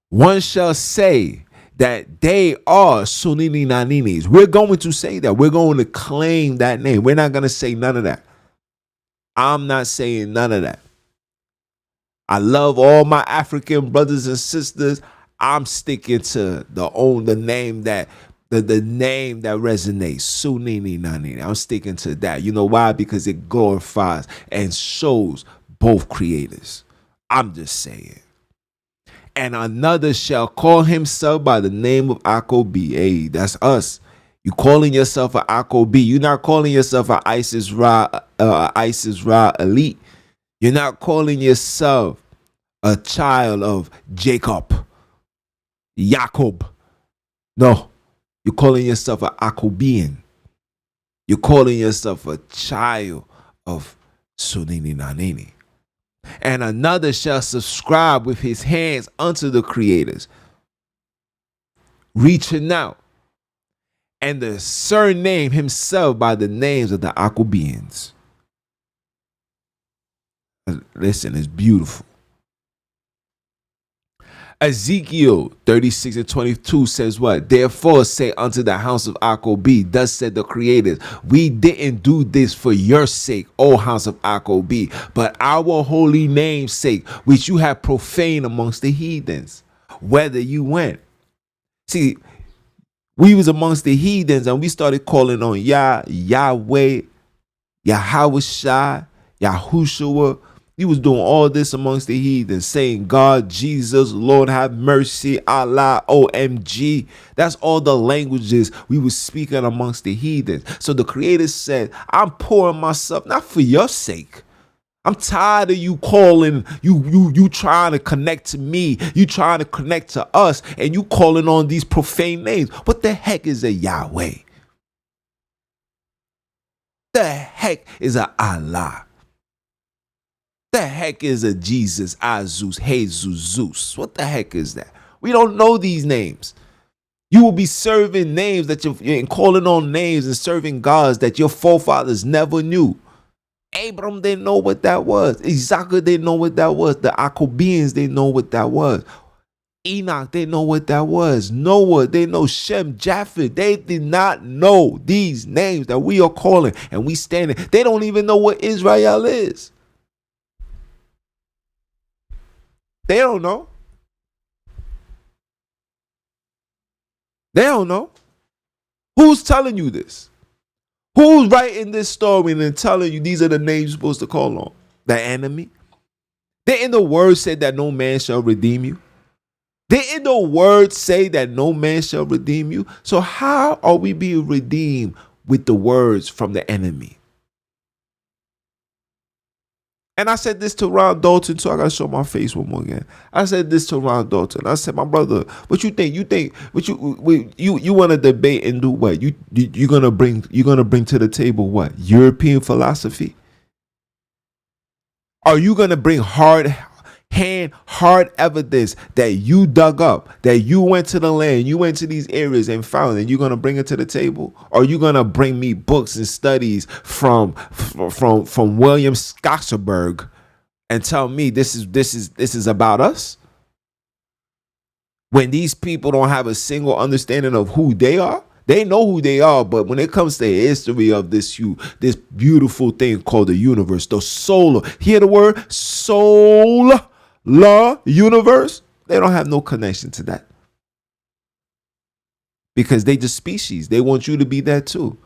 one shall say that they are SONINI NANINIs. We're going to say that. We're going to claim that name. We're not going to say none of that. I'm not saying none of that. I love all my African brothers and sisters. I'm sticking to the name that the name that resonates, SONINI NANINI. I'm sticking to that. You know why? Because it glorifies and shows both creators. I'm just saying. And another shall call himself by the name of Akobi. Hey, that's us. You calling yourself an Akobi. You're not calling yourself an Isis Ra elite. You're not calling yourself a child of Jacob. No. You're calling yourself an Akobian. You're calling yourself a child of SONINI NANINI. And another shall subscribe with his hands unto the creators, reaching out, and the surname himself by the names of the Akobians. Listen, it's beautiful. Ezekiel 36 and 22 says what? Therefore say unto the house of Akobi, thus said the creators, we didn't do this for your sake, O house of Akobi, but our holy name's sake, which you have profaned amongst the heathens, whether you went. See, we was amongst the heathens and we started calling on Yahweh, Yahweh, Yahushua. He was doing all this amongst the heathens, saying God, Jesus, Lord have mercy, Allah, OMG. That's all the languages we were speaking amongst the heathens. So the Creator said, I'm pouring myself, not for your sake. I'm tired of you calling, you trying to connect to me, you trying to connect to us, and you calling on these profane names. What the heck is a Yahweh? The heck is a Allah? The heck is a Jesus, Azus, Jesus, Zeus? What the heck is that? We don't know these names. You will be serving names that you're calling on names and serving gods that your forefathers never knew. Abram didn't know what that was. Isaac didn't know what that was. The Akobians didn't know what that was. Enoch didn't know what that was. Noah didn't know. Shem, Japheth, they did not know these names that we are calling and we standing. They don't even know what Israel is. They don't know. They don't know. Who's telling you this? Who's writing this story and then telling you these are the names you're supposed to call on? The enemy? Didn't the word say that no man shall redeem you? Didn't the word say that no man shall redeem you? So how are we being redeemed with the words from the enemy? And I said this to Ron Dalton, so I gotta show my face one more again. I said this to Ron Dalton. I said, my brother, what you think? What you want to debate and do what? You're gonna bring to the table what? European philosophy? Are you gonna bring hard evidence that you dug up, that you went to the land, you went to these areas and found, and you're gonna bring it to the table? Or are you gonna bring me books and studies from William Schasberg and tell me this is about us? When these people don't have a single understanding of who they are. They know who they are, but when it comes to the history of this beautiful thing called the universe, the solar, hear the word soul law, universe, they don't have no connection to that. Because they just species. They want you to be that too.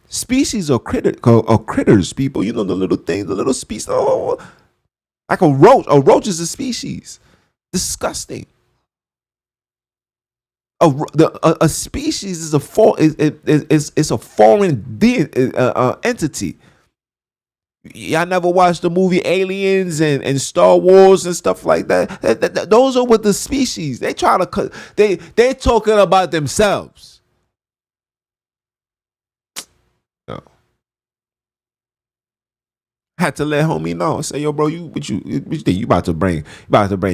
Species are critters, people. You know, the little things, the little species. Oh, like a roach. A roach is a species. Disgusting. A species is it's a foreign entity. Y'all never watched the movie Aliens and Star Wars and stuff like that? Those are with the species. They try to they're talking about themselves. No. Had to let homie know. Say, yo, bro, what you think you about to bring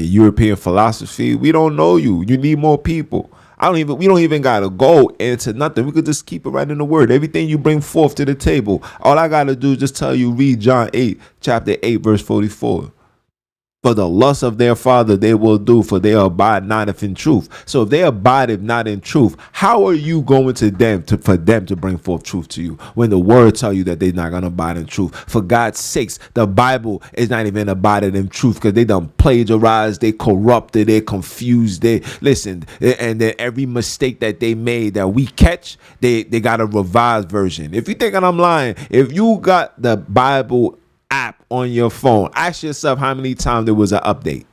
European philosophy? We don't know you. You need more people. We don't even gotta go into nothing. We could just keep it right in the word. Everything you bring forth to the table, all I gotta do is just tell you, read John 8, chapter 8, verse 44. For the lust of their father they will do, for they abide not in truth. So if they abide not in truth, how are you going to them for them to bring forth truth to you when the word tell you that they're not going to abide in truth? For God's sakes, the Bible is not even abiding in truth, because they done plagiarized, they corrupted, they confused, they listen, and then every mistake that they made that we catch, they got a revised version. If you thinking I'm lying, if you got the Bible app on your phone, ask yourself how many times there was an update.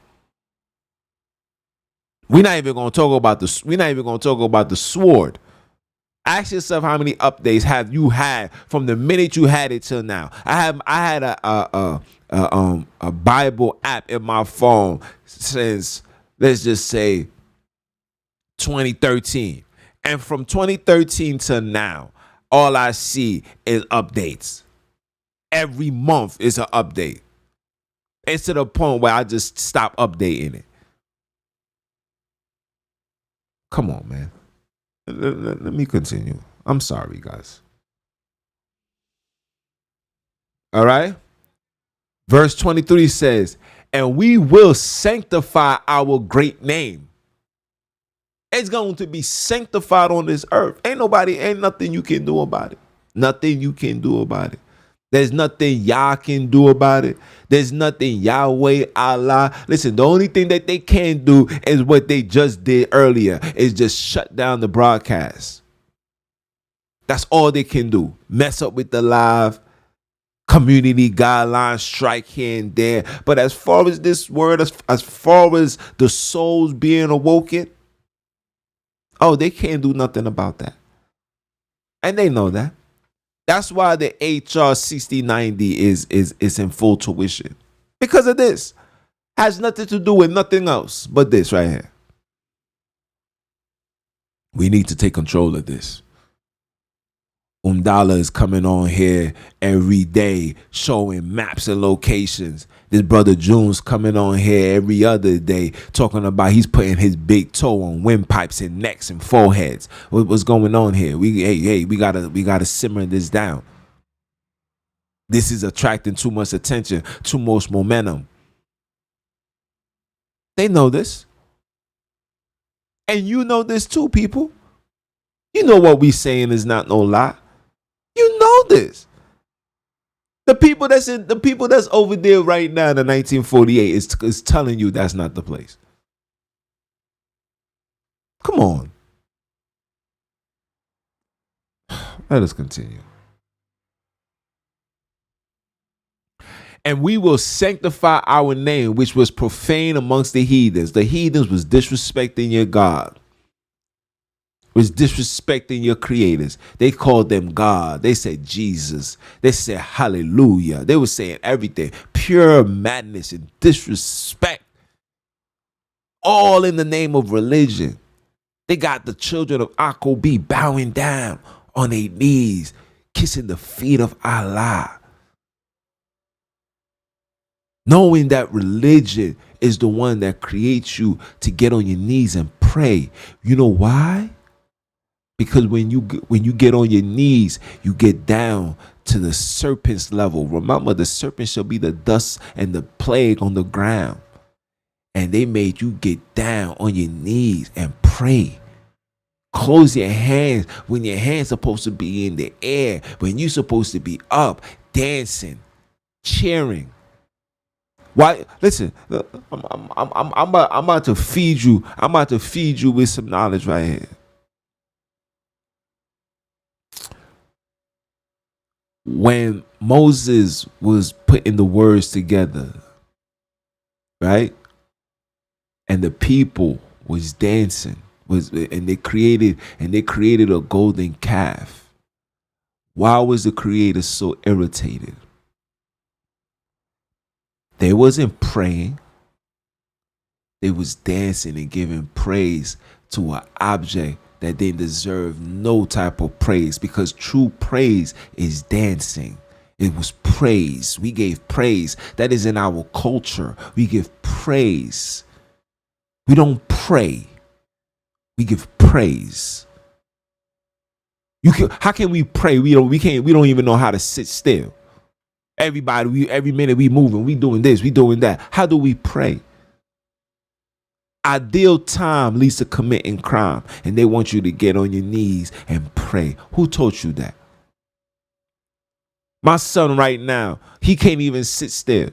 We're not even going to talk about the sword. Ask yourself how many updates have you had from the minute you had it till now. I had a Bible app in my phone since, let's just say, 2013, and from 2013 to now, all I see is updates. Every month is an update. It's to the point where I just stop updating it. Come on, man. Let me continue. I'm sorry, guys. All right. Verse 23 says, and we will sanctify our great name. It's going to be sanctified on this earth. Ain't nothing you can do about it. Nothing you can do about it. There's nothing y'all can do about it. There's nothing Yahweh, Allah. Listen, the only thing that they can do is what they just did earlier, is just shut down the broadcast. That's all they can do. Mess up with the live community guidelines, strike here and there. But as far as this word, as far as the souls being awoken, oh, they can't do nothing about that. And they know that. That's why the HR 6090 is in full tuition. Because of this. Has nothing to do with nothing else but this right here. We need to take control of this. Umdala is coming on here every day showing maps and locations. This brother June's coming on here every other day talking about he's putting his big toe on windpipes and necks and foreheads. What's going on here? We gotta simmer this down. This is attracting too much attention, too much momentum. They know this. And you know this too, people. You know what we saying is not no lie. You know this. The people that's over there right now in the 1948 is telling you that's not the place. Come on. Let us continue. And we will sanctify our name, which was profane amongst the heathens. The heathens was disrespecting your God. Was disrespecting your creators. They called them God. They said Jesus. They said hallelujah. They were saying everything. Pure madness and disrespect. All in the name of religion. They got the children of Akobi bowing down on their knees, kissing the feet of Allah. Knowing that religion is the one that creates you to get on your knees and pray. You know why? Because when you get on your knees, you get down to the serpent's level. Remember, the serpent shall be the dust and the plague on the ground. And they made you get down on your knees and pray. Close your hands when your hands supposed to be in the air. When you're supposed to be up, dancing, cheering. Why? Listen, I'm about to feed you. I'm about to feed you with some knowledge right here. When Moses was putting the words together, right, and the people was dancing, and they created a golden calf. Why was the creator so irritated? They wasn't praying. They was dancing and giving praise to an object that they deserve no type of praise, because true praise is dancing. It was praise. We gave praise. That is in our culture. We give praise. We don't pray. We give praise. How can we pray? We don't even know how to sit still. Everybody, every minute we moving, we doing this, we doing that. How do we pray? Ideal time leads to committing crime, and they want you to get on your knees and pray. Who taught you that? My son right now, he can't even sit still.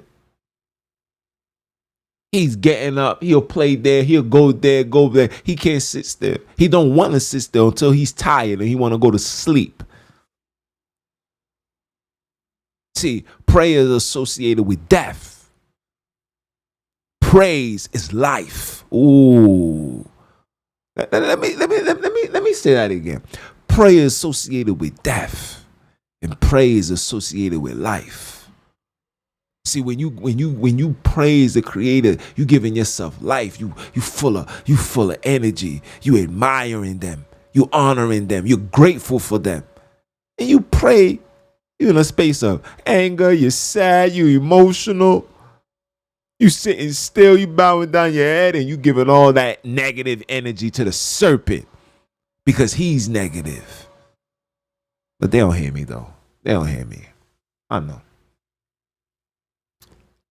He's getting up. He'll play there. He'll go there, go there. He can't sit still. He don't want to sit still until he's tired and he want to go to sleep. See, prayer is associated with death. Praise is life. Ooh. Let me say that again. Prayer is associated with death, and praise is associated with life. See, when you praise the Creator, you giving yourself life. You full of energy. You admiring them. You honoring them. You're grateful for them. And you pray. You're in a space of anger. You're sad. You're emotional. You sitting still. You bowing down your head, and you giving all that negative energy to the serpent because he's negative. But they don't hear me though. They don't hear me. I know.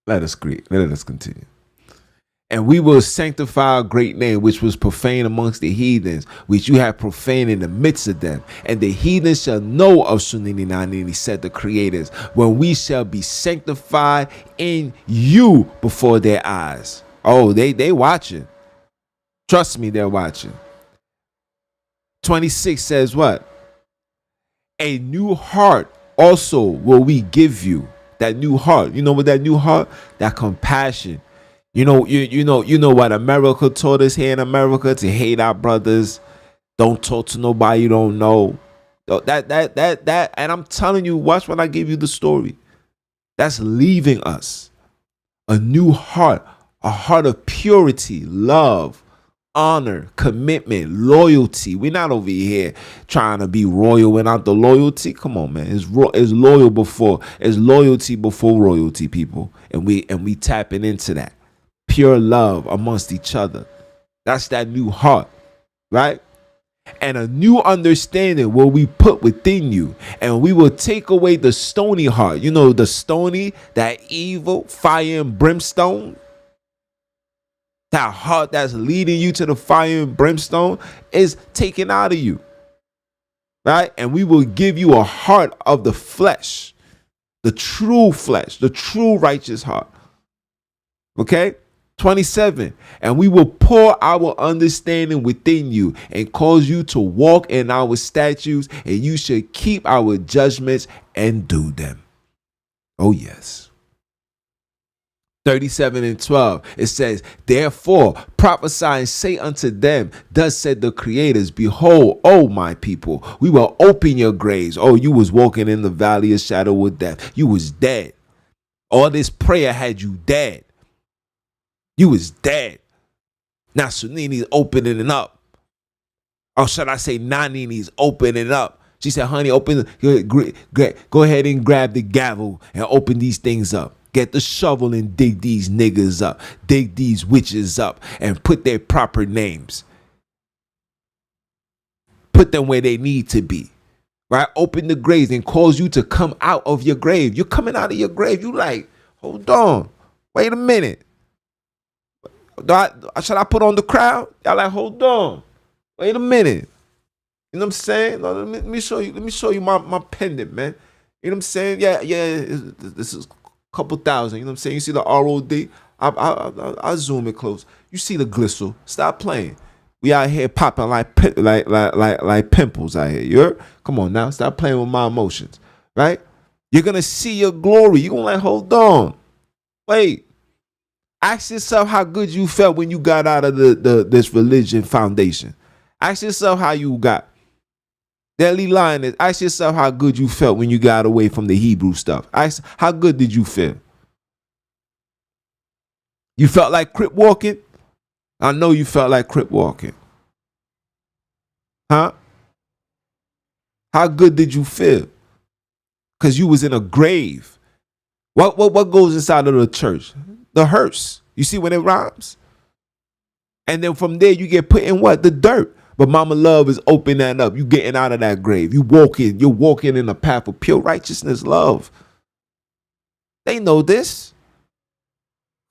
Let us continue. And we will sanctify a great name, which was profane amongst the heathens, which you have profaned in the midst of them. And the heathens shall know of SONINI NANINI, said the creators, when we shall be sanctified in you before their eyes. Oh, they watching. Trust me, they're watching. 26 says what? A new heart also will we give you. That new heart. You know what that new heart? That compassion. You know what America taught us here in America? To hate our brothers. Don't talk to nobody you don't know. That and I'm telling you, watch when I give you the story. That's leaving us. A new heart. A heart of purity, love, honor, commitment, loyalty. We're not over here trying to be royal without the loyalty. Come on, man. It's loyalty before royalty, people. And we tapping into that. Pure love amongst each other. That's that new heart, right? And a new understanding will we put within you, and we will take away the stony heart. You know, the stony, that evil, fire and brimstone. That heart that's leading you to the fire and brimstone is taken out of you, right? And we will give you a heart of the flesh, the true flesh, the true righteous heart. Okay? 27. And we will pour our understanding within you and cause you to walk in our statutes, and you should keep our judgments and do them. Oh, yes. 37 and 12, it says, therefore prophesy and say unto them, thus said the creators, behold, O my people, we will open your graves. Oh, you was walking in the valley of shadow of death. You was dead. All this prayer had you dead. You was dead. Now SONINI's opening it up. Or should I say Nanini's opening up. She said, honey, go ahead and grab the gavel and open these things up. Get the shovel and dig these niggas up. Dig these witches up and put their proper names. Put them where they need to be. Right? Open the graves and cause you to come out of your grave. You're coming out of your grave. You like, hold on. Wait a minute. Should I put on the crowd? Y'all like, hold on. Wait a minute. You know what I'm saying? No, let me show you my pendant, man. You know what I'm saying? Yeah. This is couple thousand. You know what I'm saying? You see the ROD? I zoom it close. You see the glycerol. Stop playing. We out here popping like pimples out here. You heard? Come on now. Stop playing with my emotions. Right? You're gonna see your glory. You're gonna like, hold on. Wait. Ask yourself how good you felt when you got out of this religion foundation. Ask yourself how you got. Deadly Lioness, ask yourself how good you felt when you got away from the Hebrew stuff. Ask, how good did you feel? You felt like crip walking? I know you felt like crip walking. Huh? How good did you feel? Because you was in a grave. What goes inside of the church? The hearse. You see when it rhymes? And then from there you get put in what? The dirt. But Mama Love is opening that up. You getting out of that grave. You're walking in a path of pure righteousness, love. They know this.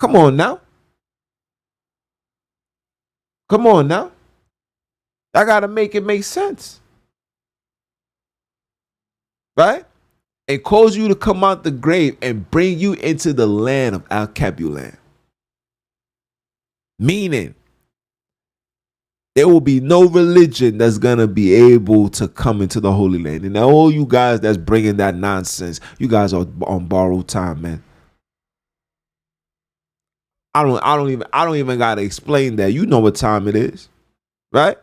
Come on now. Come on now. I gotta make it make sense. Right? And cause you to come out the grave and bring you into the land of Al-Kebulan. Meaning, there will be no religion that's going to be able to come into the Holy Land. And all you guys that's bringing that nonsense, you guys are on borrowed time, man. I don't even got to explain that. You know what time it is, right?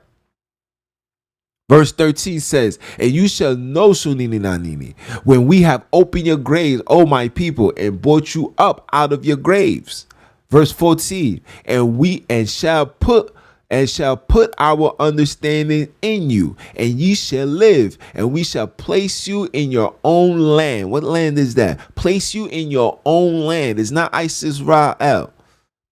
Verse 13 says, and you shall know, SONINI NANINI, when we have opened your graves, O my people, and brought you up out of your graves. Verse 14, and shall put our understanding in you, and ye shall live, and we shall place you in your own land. What land is that? Place you in your own land. It's not Isis Ra'el.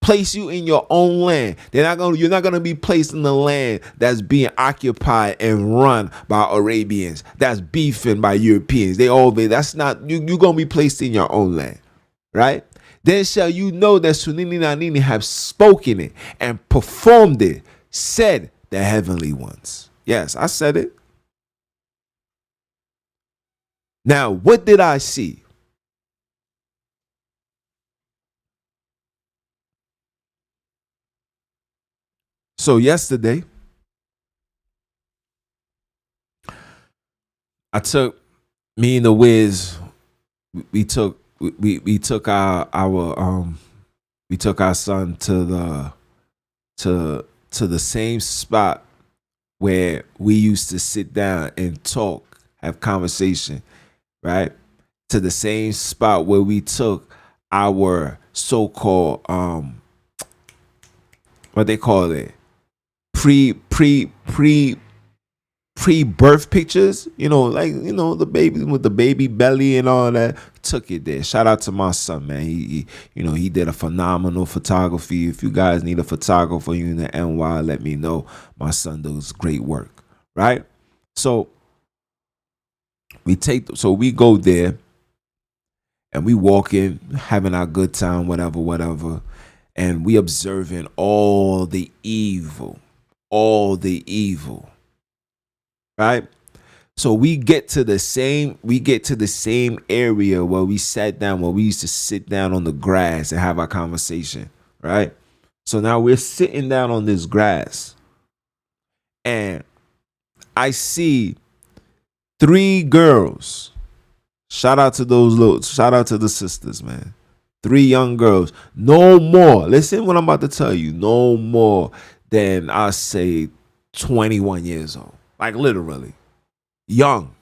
Place you in your own land. You're not gonna be placed in the land that's being occupied and run by Arabians. That's beefing by Europeans. That's not you. You're gonna be placed in your own land, right? Then shall you know that SONINI NANINI have spoken it and performed it, said the heavenly ones. Yes, I said it. Now, what did I see? So yesterday, me and the Wiz, we took our son to the same spot where we used to sit down and talk, have conversation, right? To the same spot where we took our so-called what they call it, pre-birth pictures, the baby with the baby belly and all that. Took it there. Shout out to my son, man. He did a phenomenal photography. If you guys need a photographer in the NY, let me know. My son does great work, right? So we go there and we walk in, having our good time, whatever, and we observing all the evil, right? So we get to the same area where we sat down, where we used to sit down on the grass and have our conversation, right? So now we're sitting down on this grass and I see 3 girls. Shout out to the sisters, man. 3 young girls. No more. Listen what I'm about to tell you. No more than, I say, 21 years old. Like literally. Young.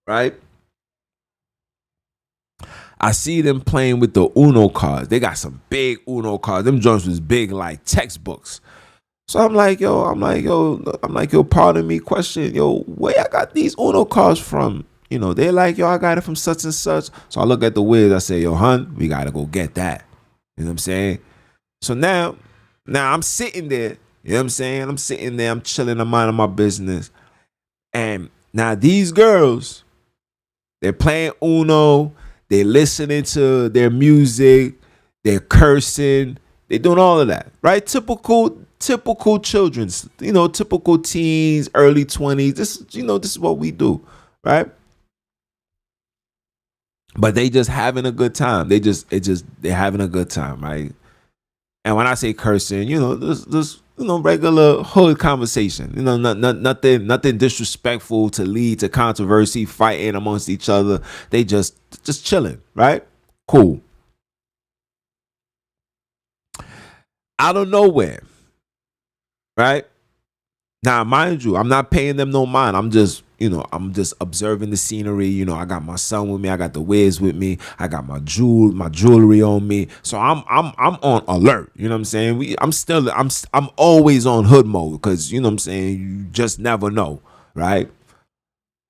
Right? I see them playing with the Uno cards. They got some big Uno cards. Them joints was big like textbooks. So I'm like, yo, pardon me, question, yo, where I got these Uno cards from? They're like, yo, I got it from such and such. So I look at the Wiz, I say, yo, hun, we gotta go get that. You know what I'm saying? So now I'm sitting there, you know what I'm saying? I'm sitting there, I'm chilling, I'm minding my business. And now these girls, they're playing Uno, they're listening to their music, they're cursing, they're doing all of that, right? Typical children's, typical teens, early 20s. This is what we do, right? but they just having a good time. They're having a good time, right? And when I say cursing, this regular hood conversation. Nothing disrespectful to lead to controversy, fighting amongst each other. They just chilling, right? Cool. Out of nowhere, right? Now, mind you, I'm not paying them no mind. I'm just observing the scenery. I got my son with me. I got the Wiz with me. I got my jewelry on me. So I'm on alert. You know what I'm saying? I'm always on hood mode because you know what I'm saying. You just never know, right?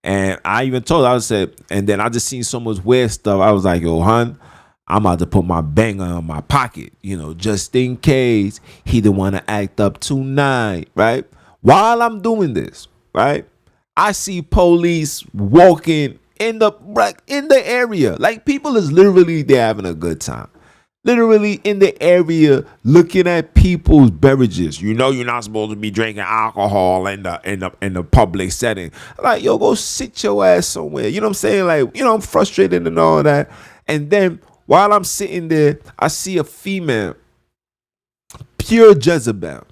And I even told her, I said, and then I just seen so much weird stuff. I was like, yo, hun, I'm about to put my banger in my pocket, just in case he didn't want to act up tonight, right? While I'm doing this, right, I see police walking in the area. Like people is literally there having a good time. Literally in the area looking at people's beverages. You're not supposed to be drinking alcohol in the public setting. Like, yo, go sit your ass somewhere. You know what I'm saying? Like, I'm frustrated and all that. And then while I'm sitting there, I see a female, pure Jezebel,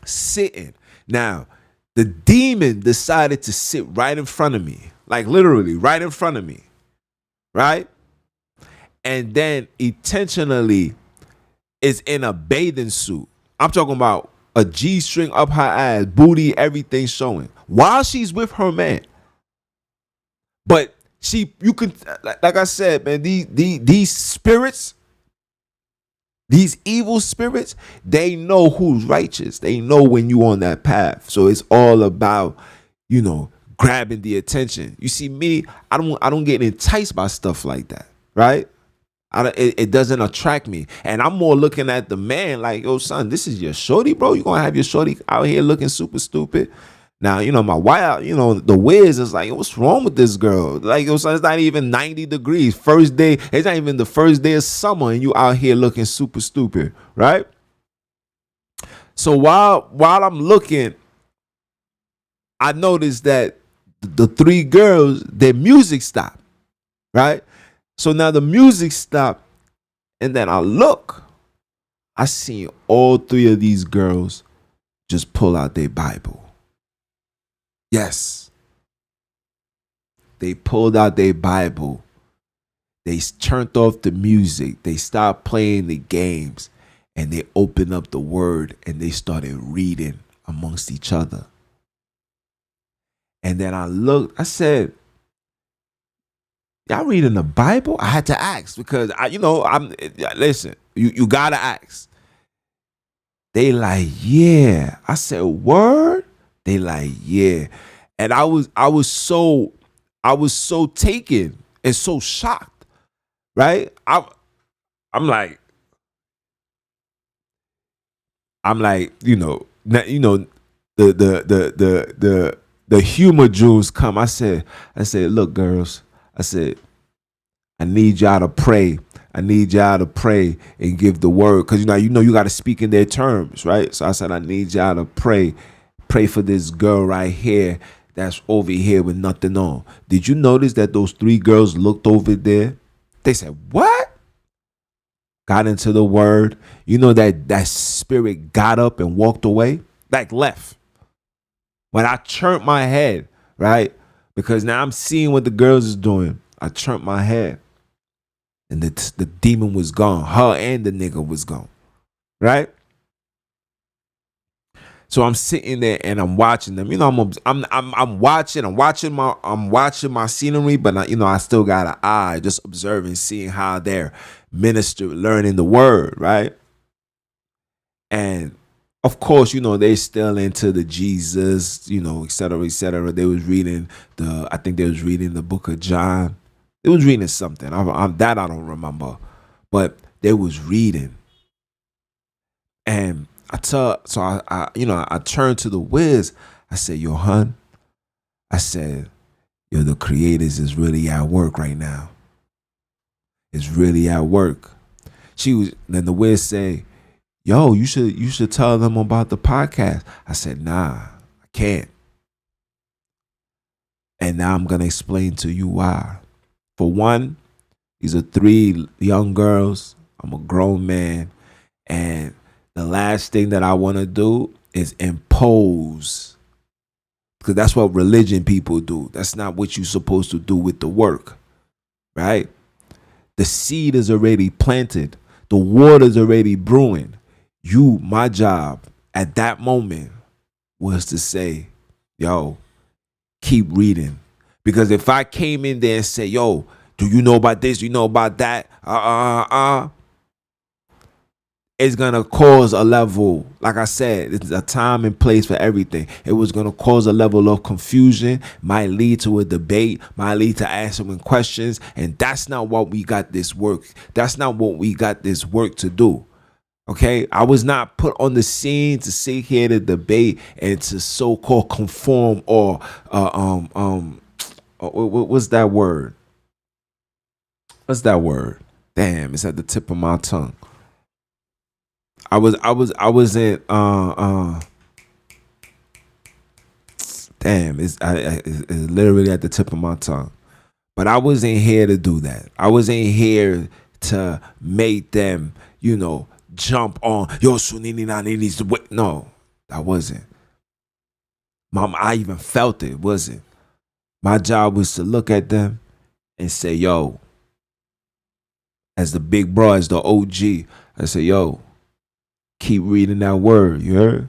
sitting. Now, the demon decided to sit right in front of me. Like literally right in front of me. Right? And then intentionally is in a bathing suit. I'm talking about a G-string up her ass, booty, everything showing. While she's with her man. But you can, like I said, man, these spirits, these evil spirits, they know who's righteous. They know when you on that path. So it's all about, grabbing the attention. You see me, I don't get enticed by stuff like that, right? It doesn't attract me. And I'm more looking at the man like, yo, son, this is your shorty, bro. You gonna have your shorty out here looking super stupid. Now, my wife, the Wiz is like, what's wrong with this girl? Like, yo, son, it's not even 90 degrees. First day, it's not even the first day of summer, and you out here looking super stupid, right? So while I'm looking, I noticed that the three girls, their music stopped, right? So now the music stopped, and then I look, I see all three of these girls just pull out their Bible. Yes. They pulled out their Bible. They turned off the music. They stopped playing the games, and they opened up the word, and they started reading amongst each other. And then I looked, I said, y'all reading the Bible? I had to ask because listen, you gotta ask. They like, yeah. I said, word? They like, yeah. And I was so taken and so shocked, right? I'm like, the humor jewels come. I said, look, girls, I said, I need y'all to pray. I need y'all to pray and give the word. Because you got to speak in their terms, right? So I said, I need y'all to pray. Pray for this girl right here that's over here with nothing on. Did you notice that those three girls looked over there? They said, what? Got into the word. That spirit got up and walked away, like left. When I turned my head, right? Because now I'm seeing what the girls is doing. I turned my head. And the demon was gone. Her and the nigga was gone. Right? So I'm sitting there and I'm watching them. I'm watching my scenery, but I still got an eye, just observing, seeing how they're learning the word, right? And of course, they still into the Jesus, et cetera, et cetera. They was reading I think they was reading the book of John. They was reading something. That I don't remember, but they was reading. And I turned to the Wiz. I said, yo, hun. I said, yo, the creators is really at work right now. It's really at work. Then the Wiz say, yo, you should tell them about the podcast. I said, nah, I can't. And now I'm gonna explain to you why. For one, These are 3 young girls. I'm a grown man. And the last thing that I want to do is impose. Because that's what religion people do. That's not what you're supposed to do with the work. Right? The seed is already planted. The water's already brewing. My job at that moment was to say, yo, keep reading. Because if I came in there and say, yo, do you know about this? Do you know about that? It's going to cause a level, like I said, it's a time and place for everything. It was going to cause a level of confusion, might lead to a debate, might lead to answering questions. And that's not what we got this work. That's not what we got this work to do. Okay, I was not put on the scene to sit here to debate and to so-called conform or what's that word? What's that word? Damn, it's at the tip of my tongue. I was in damn, it's literally at the tip of my tongue. But I wasn't here to do that. I wasn't here to make them, jump on, yo, SONINI NANINI's the way. No, I wasn't. Mom, I even felt it, wasn't. My job was to look at them and say, yo, as the big bro, as the OG, I say, yo, keep reading that word, you heard?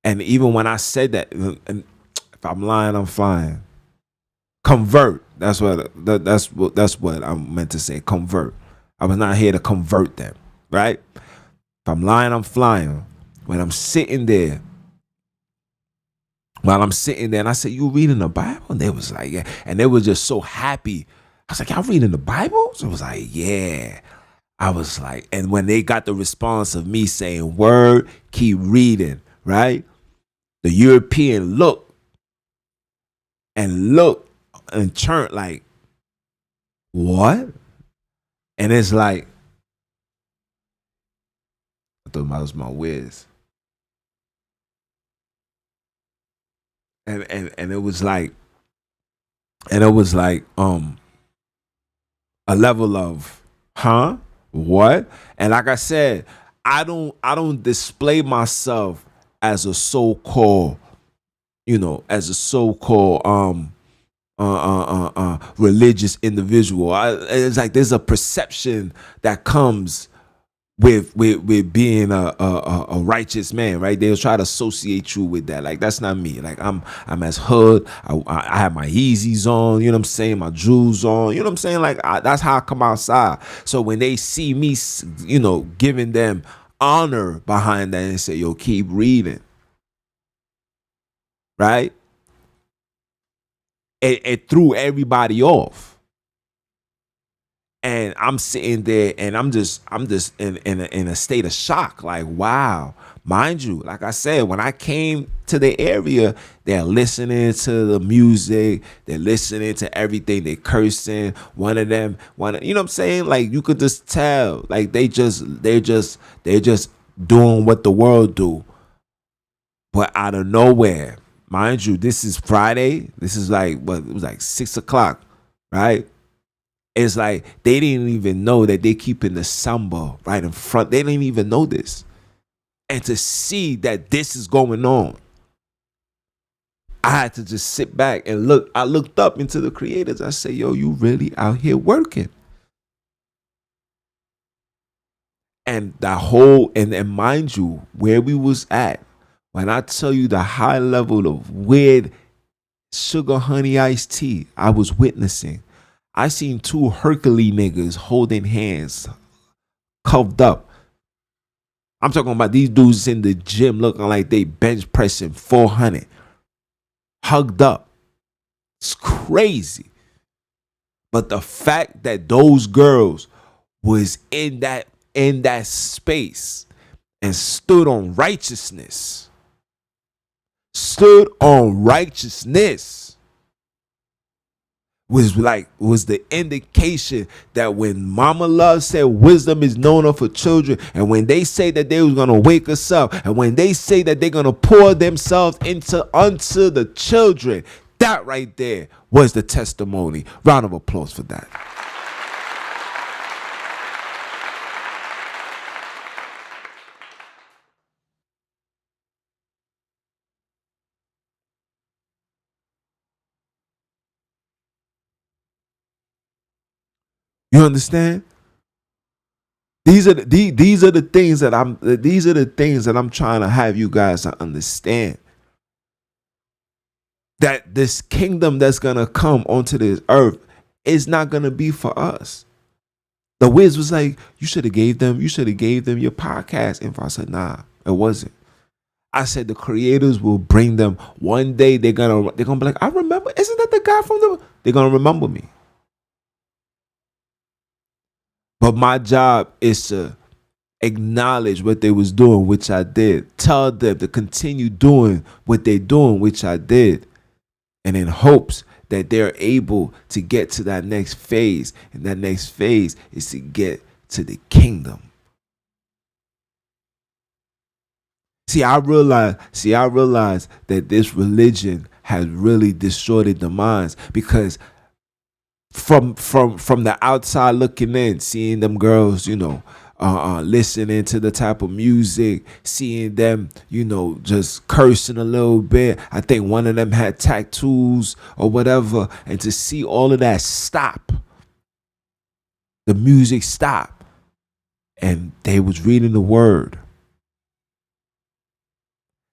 And even when I said that, and if I'm lying, I'm flying. Convert. That's what I meant to say. Convert. I was not here to convert them, right? If I'm lying, I'm flying. When I'm sitting there, and I said, you reading the Bible? And they was like, yeah. And they were just so happy. I was like, y'all reading the Bible? So I was like, yeah. I was like, and when they got the response of me saying, word, keep reading, right? The European looked and turned like, what? And it's like, I thought that was my whiz. And it was like, a level of, huh? What? And like I said, I don't display myself as a so-called, religious individual. It's like there's a perception that comes with being a righteous man, right? They'll try to associate you with that. Like, that's not me. Like, I'm as hood. I have my Yeezys on, you know what I'm saying? My jewels on, you know what I'm saying? Like, that's how I come outside. So when they see me, giving them honor behind that and say, yo, keep reading, right? It threw everybody off. And I'm sitting there and I'm just in a state of shock. Like, wow. Mind you, like I said, when I came to the area, they're listening to the music, they're listening to everything, they're cursing. One of them, you know what I'm saying? Like, you could just tell, like they're just doing what the world do. But out of nowhere, mind you, this is Friday. This is like, what, it was like 6 o'clock, right? It's like they didn't even know that they keeping the samba right in front. They didn't even know this. And to see that this is going on, I had to just sit back and look. I looked up into the creators. I said, yo, you really out here working. And that whole, and mind you, where we was at, when I tell you the high level of weird sugar honey iced tea I was witnessing, I seen 2 Hercules niggas holding hands, cuffed up. I'm talking about these dudes in the gym looking like they bench pressing 400, hugged up. It's crazy. But the fact that those girls was in that space and stood on righteousness, was the indication that when Mama Love said wisdom is known of for children, and when they say that they was gonna wake us up, and when they say that they're gonna pour themselves unto the children, that right there was the testimony. Round of applause for that. You understand? These are the things that I'm trying to have you guys to understand. That this kingdom that's gonna come onto this earth is not gonna be for us. The Wiz was like, you should have gave them your podcast info. I said, nah, it wasn't. I said the creators will bring them one day. They're gonna be like, I remember. Isn't that the guy from the? They're gonna remember me. But my job is to acknowledge what they was doing, which I did. Tell them to continue doing what they're doing, which I did, and in hopes that they're able to get to that next phase. And that next phase is to get to the kingdom. I realized that this religion has really distorted the minds, because from the outside looking in, seeing them girls, listening to the type of music, seeing them, just cursing a little bit. I think one of them had tattoos or whatever, and to see all of that stop, the music stop, and they was reading the word.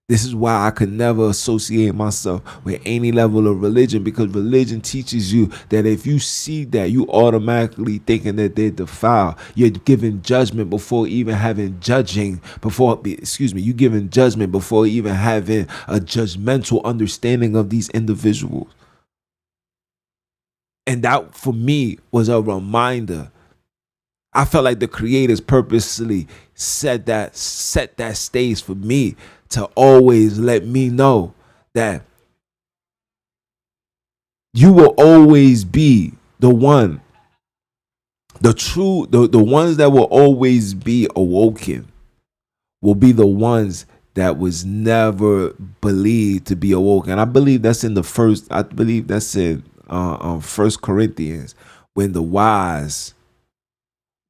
This is why I could never associate myself with any level of religion, because religion teaches you that if you see that, you automatically thinking that they're defiled. You're giving judgment before even having judgment before even having a judgmental understanding of these individuals. And that for me was a reminder. I felt like the creators purposely set that stage for me to always let me know that you will always be the one, the ones that will always be awoken will be the ones that was never believed to be awoken. And I believe that's in First Corinthians, when the wise,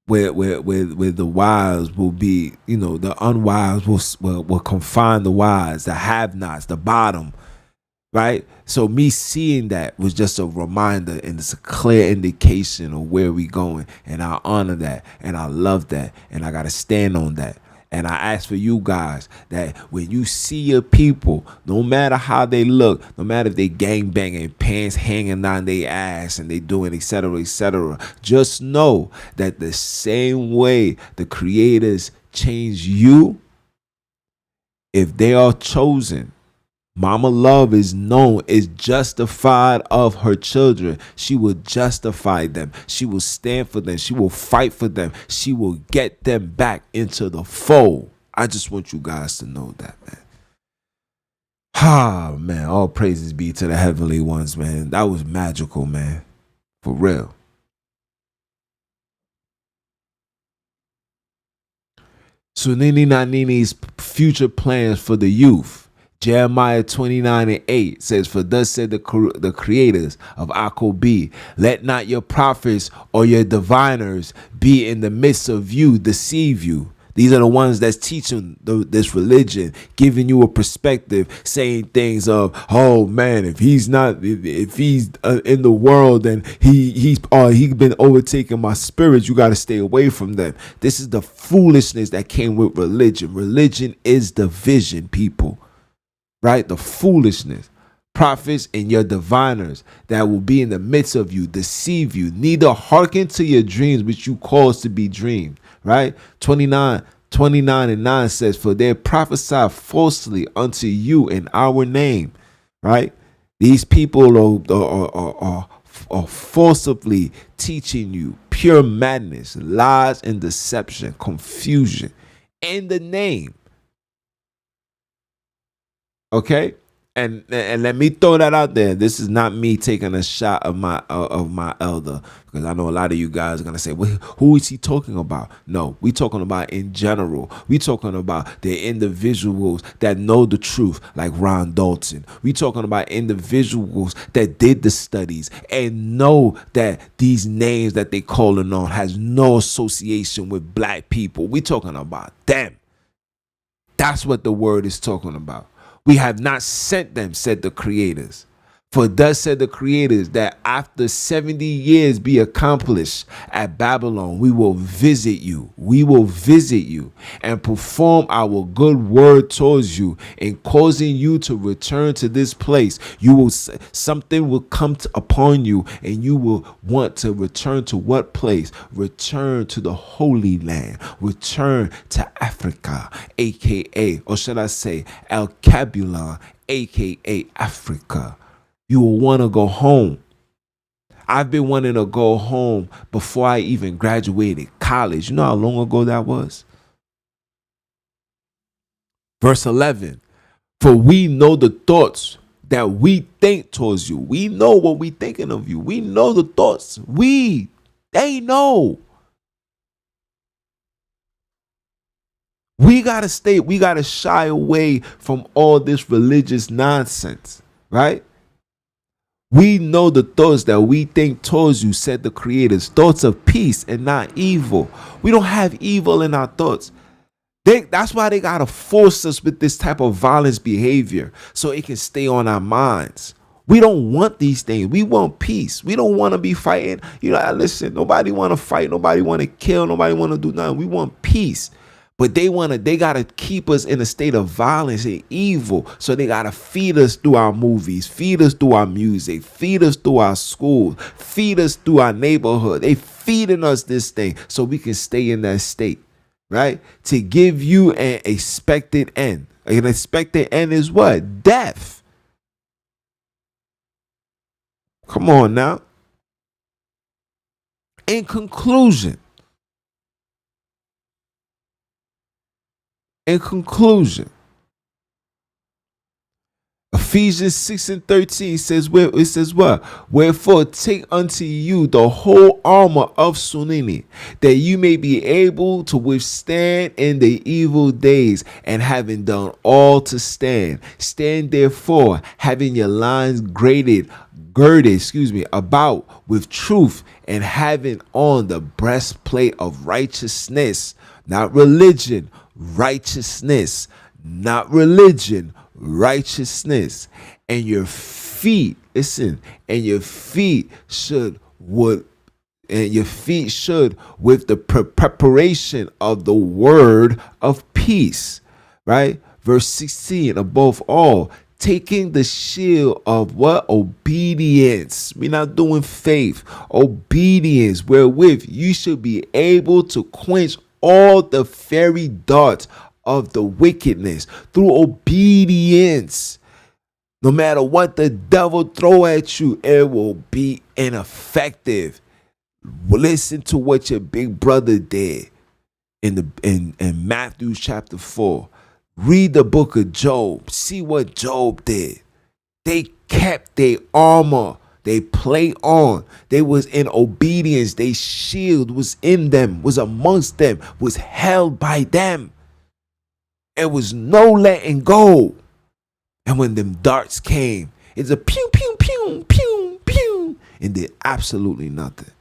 where the wise will be, the unwise will confine the wise, the have-nots, the bottom, right? So me seeing that was just a reminder, and it's a clear indication of where we going, and I honor that, and I love that, and I gotta stand on that. And I ask for you guys that when you see your people, no matter how they look, no matter if they gang banging, pants hanging down their ass, and they doing etc., just know that the same way the creators change you, if they are chosen, Mama Love is justified of her children. She will justify them. She will stand for them. She will fight for them. She will get them back into the fold. I just want you guys to know that, man. Ah, man, all praises be to the heavenly ones, man. That was magical, man. For real. SONINI NANINI's future plans for the youth. Jeremiah 29:8 says, for thus said the creators of Akobi, let not your prophets or your diviners be in the midst of you, deceive you. These are the ones that's teaching this religion, giving you a perspective, saying things of, oh man, if he's in the world, then he's been overtaking my spirits. You got to stay away from them. This is the foolishness that came with religion. Religion is division, people. Right? The foolishness. Prophets and your diviners that will be in the midst of you, deceive you, neither hearken to your dreams which you cause to be dreamed. Right? 29:9 says, for they prophesy falsely unto you in our name. Right? These people are forcibly teaching you pure madness, lies and deception, confusion in the name. Okay, and let me throw that out there. This is not me taking a shot of my elder, because I know a lot of you guys are gonna say, well, who is he talking about? No, we talking about in general. We talking about the individuals that know the truth, like Ron Dalton. We talking about individuals that did the studies and know that these names that they calling on has no association with black people. We talking about them. That's what the word is talking about. We have not sent them, said the creators. For thus said the creators, that after 70 years be accomplished at Babylon, we will visit you. We will visit you and perform our good word towards you, in causing you to return to this place. You will, something will come upon you, and you will want to return to what place? Return to the Holy Land. Return to Africa, aka, or should I say, El Cabulon, aka Africa. You will want to go home. I've been wanting to go home before I even graduated college. You know how long ago that was? Verse 11. For we know the thoughts that we think towards you. We know what we thinking of you. We know the thoughts. They know. We gotta shy away from all this religious nonsense, right? We know the thoughts that we think towards you, said the creators, thoughts of peace and not evil. We don't have evil in our thoughts. That's why they gotta force us with this type of violence behavior, so it can stay on our minds. We don't want these things. We want peace. We don't want to be fighting. You know, listen, nobody want to fight. Nobody want to kill. Nobody want to do nothing. We want peace. But they gotta keep us in a state of violence and evil. So they gotta feed us through our movies, feed us through our music, feed us through our schools, feed us through our neighborhood. They feeding us this thing so we can stay in that state, right? To give you an expected end. An expected end is what? Death. Come on now. In conclusion, Ephesians 6:13 says, it says what? Wherefore take unto you the whole armor of SONINI, that you may be able to withstand in the evil days, and having done all to stand. Stand therefore, having your loins girded about with truth, and having on the breastplate of righteousness, not religion, righteousness, not religion, righteousness. And your feet, listen, and your feet should with the preparation of the word of peace, right? Verse 16, above all, taking the shield of what? Obedience. We're not doing faith. Obedience, wherewith you should be able to quench all the fiery darts of the wickedness. Through obedience, no matter what the devil throw at you, it will be ineffective. Listen to what your big brother did in Matthew chapter 4. Read the book of Job. See what Job did. They kept their armor. They played on. They was in obedience. Their shield was in them, was amongst them, was held by them. It was no letting go. And when them darts came, it's a pew, pew, pew, pew, pew, and did absolutely nothing.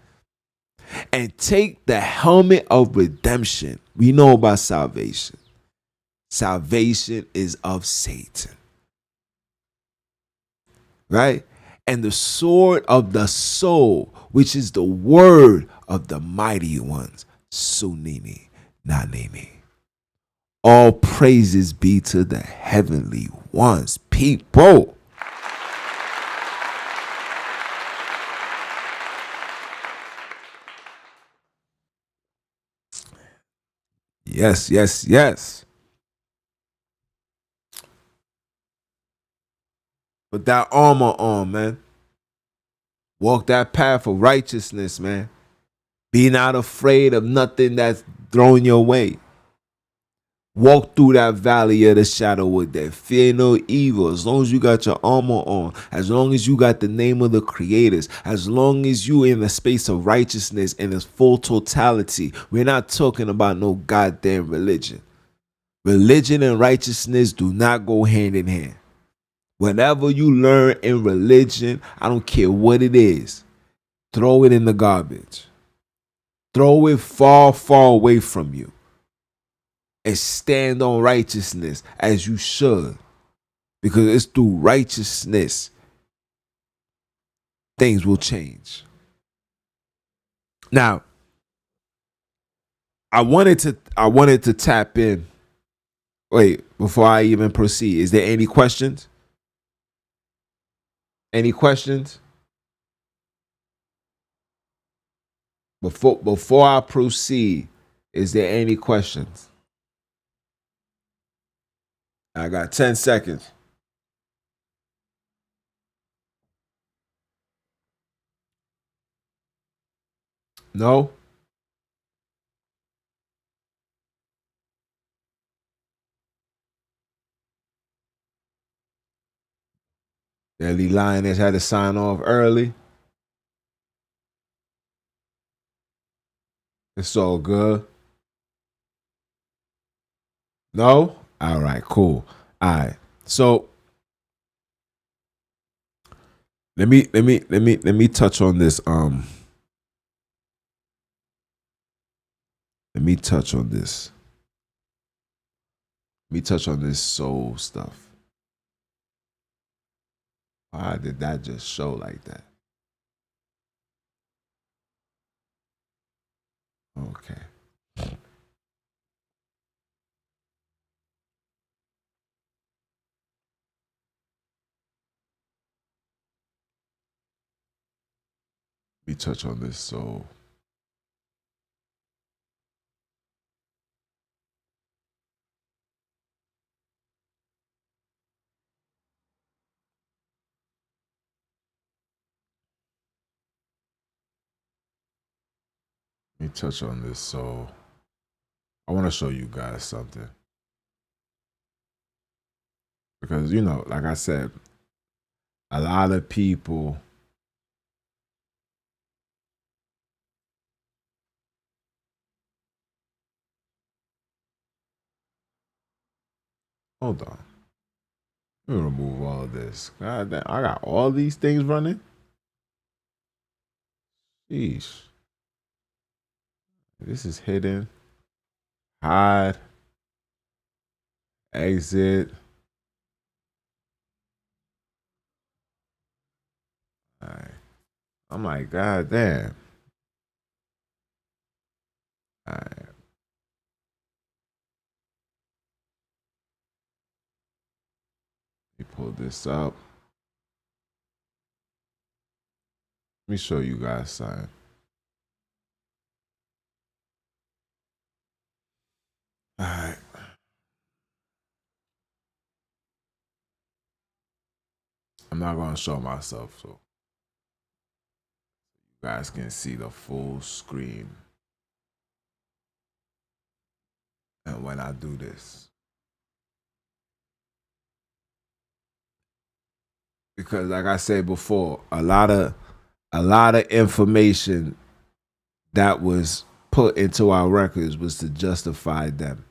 And take the helmet of redemption. We know about salvation. Salvation is of Satan, right? And the sword of the soul, which is the word of the mighty ones. SONINI NANINI. All praises be to the heavenly ones, people. Yes, yes, yes. Put that armor on, man. Walk that path of righteousness, man. Be not afraid of nothing that's thrown your way. Walk through that valley of the shadow of death. Fear no evil. As long as you got your armor on, as long as you got the name of the creators, as long as you in the space of righteousness in its full totality. We're not talking about no goddamn religion. Religion and righteousness do not go hand in hand. Whatever you learn in religion, I don't care what it is, throw it in the garbage. Throw it far, far away from you. And stand on righteousness as you should. Because it's through righteousness things will change. Now, I wanted to tap in. Wait, before I even proceed, is there any questions? Any questions? Before I proceed, is there any questions? I got 10 seconds. No? Ellie Lioness had to sign off early. It's all good. No? All right, cool. All right. So let me touch on this. Let me touch on this. Let me touch on this soul stuff. Why did that just show like that? Okay. Let me touch on this soul. Let me touch on this soul. I want to show you guys something. Because, like I said, a lot of people. Hold on. Let me remove all of this. God damn, I got all these things running. Sheesh. This is hidden. Hide. Exit. All right. I'm like, God damn. All right. Let me pull this up. Let me show you guys something. All right. I'm not going to show myself, so you guys can see the full screen. And when I do this, because like I said before, a lot of information that was put into our records was to justify them,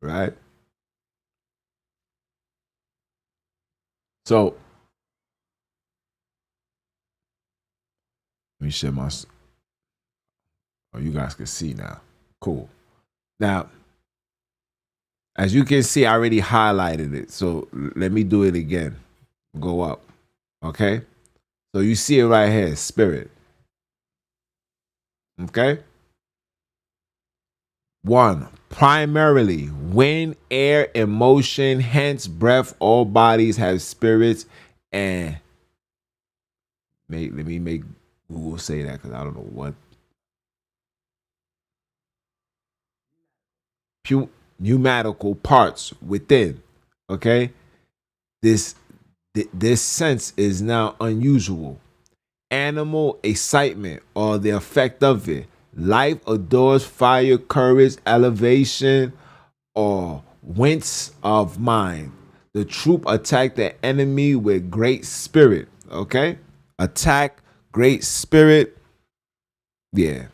right? So let me share my. Oh, you guys can see now. Cool. Now, as you can see, I already highlighted it. So let me do it again. Go up. Okay. So you see it right here, spirit. Okay. 1. Primarily, wind, air, emotion, hence breath. All bodies have spirits, and let me make Google say that because I don't know what. Pneumatical parts within. Okay. This sense is now unusual. Animal excitement or the effect of it. Life adores fire, courage, elevation, or wince of mind. The troop attack the enemy with great spirit. Okay? Attack, great spirit. Yeah.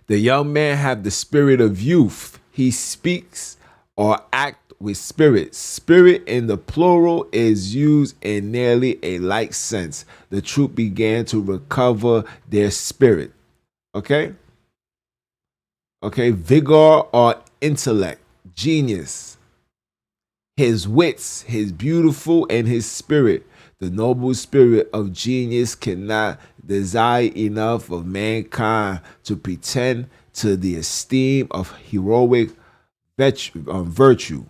The young man have the spirit of youth. He speaks or acts with spirit. Spirit in the plural is used in nearly a like sense. The troop began to recover their spirit. Okay? Okay, vigor or intellect, genius. His wits, his beautiful, and his spirit. The noble spirit of genius cannot desire enough of mankind to pretend to the esteem of heroic virtue,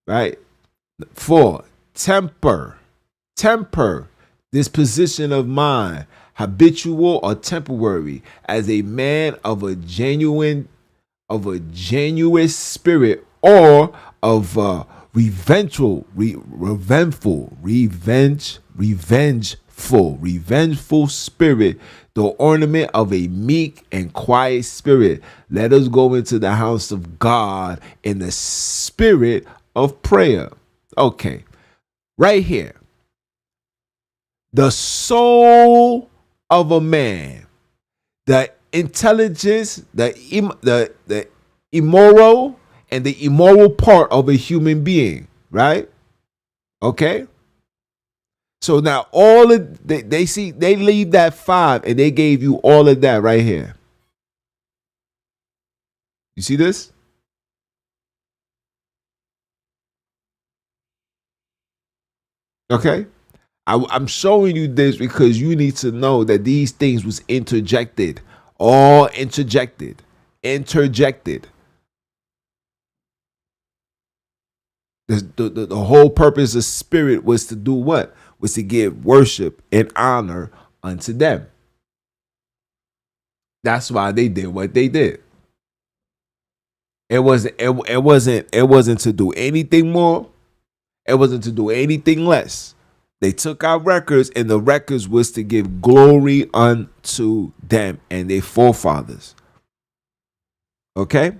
right? 4, temper, disposition of mind, habitual or temporary, as a man of a genuine spirit, or of revengeful spirit, the ornament of a meek and quiet spirit. Let us go into the house of God in the spirit of prayer. Okay, right here. The soul of a man, the intelligence, the immoral and the immoral part of a human being, right? Okay. So now all of they see, they leave that 5 and they gave you all of that right here. You see this? Okay. I'm showing you this because you need to know that these things was interjected, all interjected. The whole purpose of spirit was to do what? Was to give worship and honor unto them. That's why they did what they did. It wasn't to do anything more. It wasn't to do anything less. They took our records, and the records was to give glory unto them and their forefathers. Okay?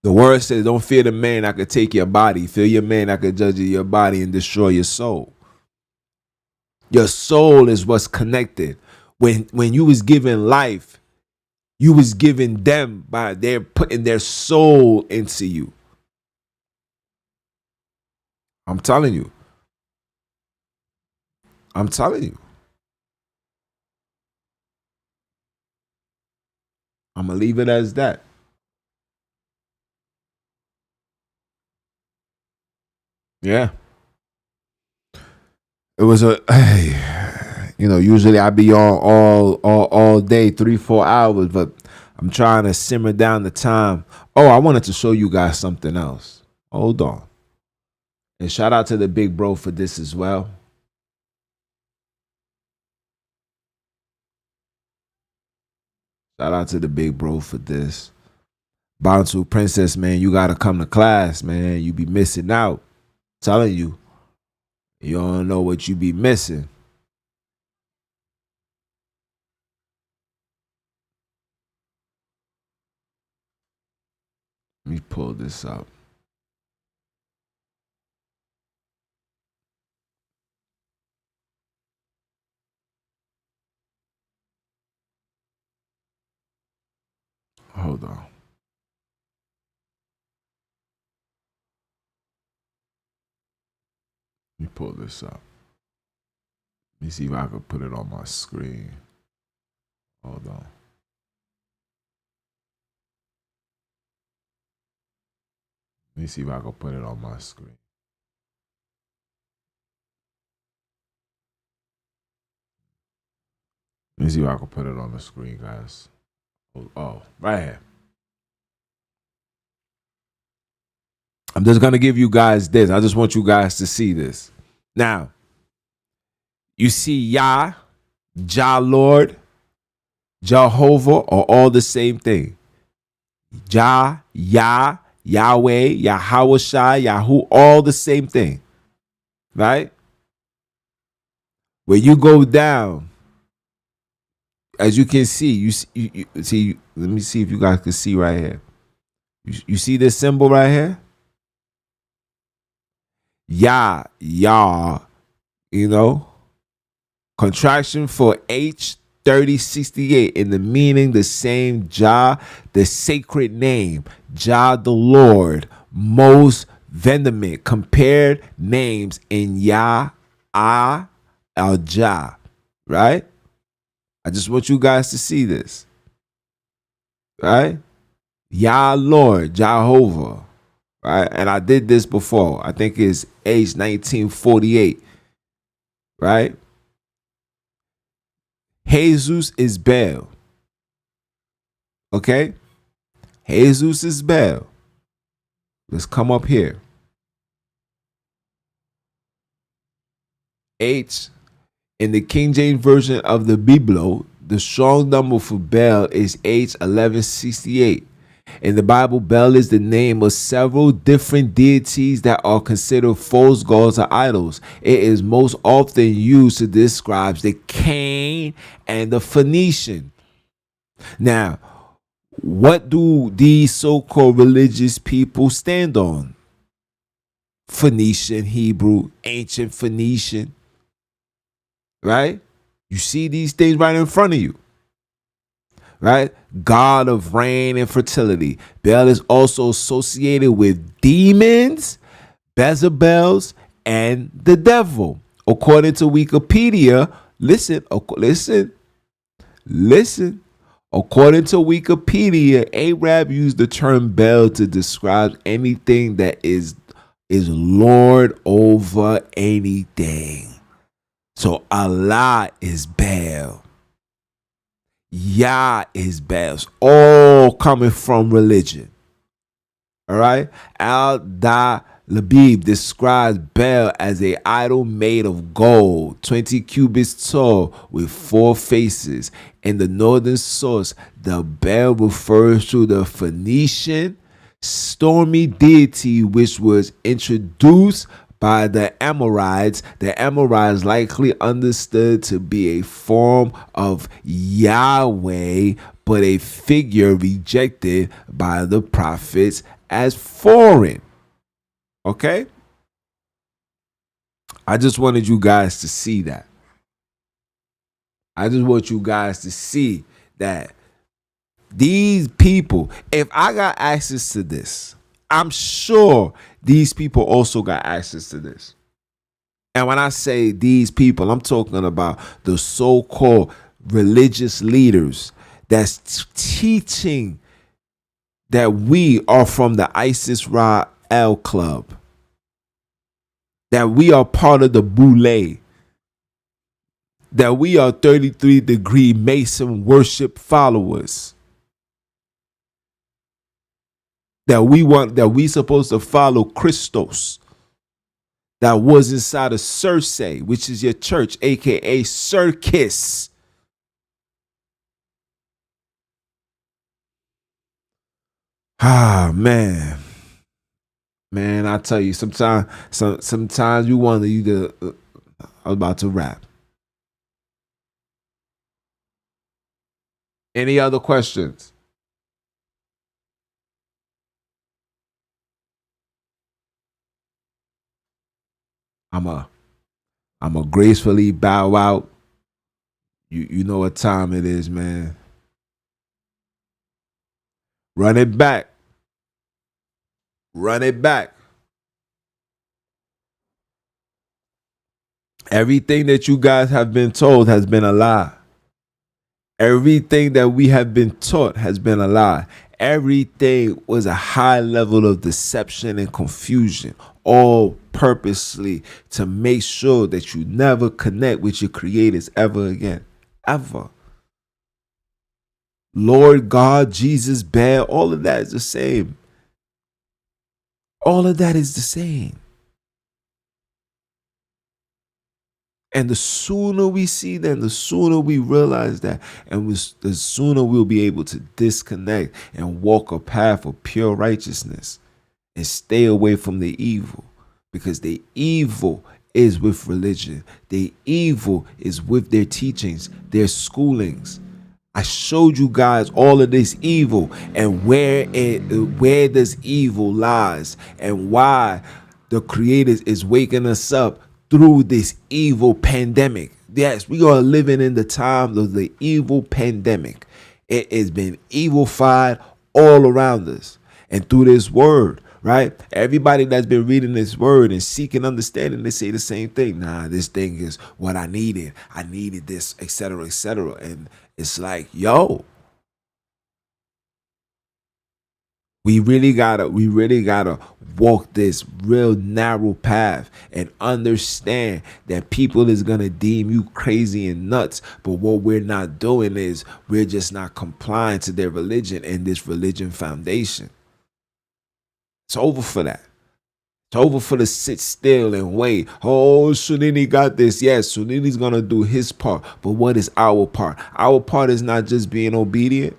The word says, don't fear the man that could take your body. Fear your man that could judge your body and destroy your soul. Your soul is what's connected. When you was given life, you was giving them by their putting their soul into you. I'm telling you. I'm telling you. I'm going to leave it as that. Yeah. It was usually I be on all day, 3-4 hours, but I'm trying to simmer down the time. Oh, I wanted to show you guys something else. Hold on. And shout out to the big bro for this as well. Shout out to the big bro for this. Bantu Princess, man, you gotta come to class, man. You be missing out. I'm telling you. You don't know what you be missing. Let me pull this up. Hold on. Let me pull this up. Let me see if I can put it on my screen. Hold on. Let me see if I can put it on my screen. Let me see if I can put it on the screen, guys. Oh, right here. I'm just going to give you guys this. I just want you guys to see this. Now, you see Yah, Lord, Jehovah are all the same thing. Yah, Yahweh, Yahawashai, Yahoo, all the same thing. Right? When you go down, as you can see, you see, let me see if you guys can see right here. You see this symbol right here? Yah, contraction for H3068 in the meaning the same. Jah, the sacred name. Jah, the Lord, most vehement. Compared names in Yah, al Jah, right? I just want you guys to see this, right? Yah, Lord, Jehovah, right? And I did this before. I think it's age 1948, right? Jesus is Baal. Okay? Jesus is Baal. Let's come up here. H in the King James Version of the Bible, the strong number for Baal is H1168. In the Bible, Baal is the name of several different deities that are considered false gods or idols. It is most often used to describe the Cain and the Phoenician. Now, what do these so-called religious people stand on? Phoenician, Hebrew, ancient Phoenician, right? You see these things right in front of you, right? God of rain and fertility. Baal is also associated with demons, Bezebels, and the devil. According to Wikipedia, listen. According to Wikipedia, Arab used the term Baal to describe anything that is Lord over anything. So Allah is Baal. Yah is Baal. It's all coming from religion. All right. Al-Da Labib describes Baal as an idol made of gold, 20 cubits tall, with 4 faces. In the northern source, the Baal refers to the Phoenician stormy deity which was introduced by the Amorites. The Amorites likely understood to be a form of Yahweh, but a figure rejected by the prophets as foreign. Okay? I just wanted you guys to see that. I just want you guys to see that these people, if I got access to this, I'm sure these people also got access to this. And when I say these people, I'm talking about the so-called religious leaders that's teaching that we are from the Isis Ra L Club, that we are part of the Boule, that we are 33-degree Mason worship followers, that we supposed to follow Christos, that was inside of Circe, which is your church, aka Circus. Ah, man, I tell you, sometimes you wonder I was about to rap. Any other questions? I'm a gracefully bow out. You know what time it is, man. Run it back. Run it back. Everything that you guys have been told has been a lie. Everything that we have been taught has been a lie. Everything was a high level of deception and confusion, all purposely to make sure that you never connect with your creators ever again. Ever. Lord God, Jesus, Baal, all of that is the same. All of that is the same. And the sooner we see that, the sooner we realize that, and the sooner we'll be able to disconnect and walk a path of pure righteousness and stay away from the evil. Because the evil is with religion. The evil is with their teachings, their schoolings. I showed you guys all of this evil and where does evil lies and why the Creator is waking us up through this evil pandemic. Yes, we are living in the time of the evil pandemic. It has been evilified all around us. And through this word, right? Everybody that's been reading this word and seeking understanding, they say the same thing. Nah, this thing is what I needed. I needed this, etc., etc. And it's like, yo, we really gotta walk this real narrow path and understand that people is gonna deem you crazy and nuts, but what we're not doing is we're just not complying to their religion and this religion foundation. It's over for that. It's over for the sit still and wait. Oh, Sonini got this. Yes, Sonini's gonna do his part, but what is our part? Our part is not just being obedient.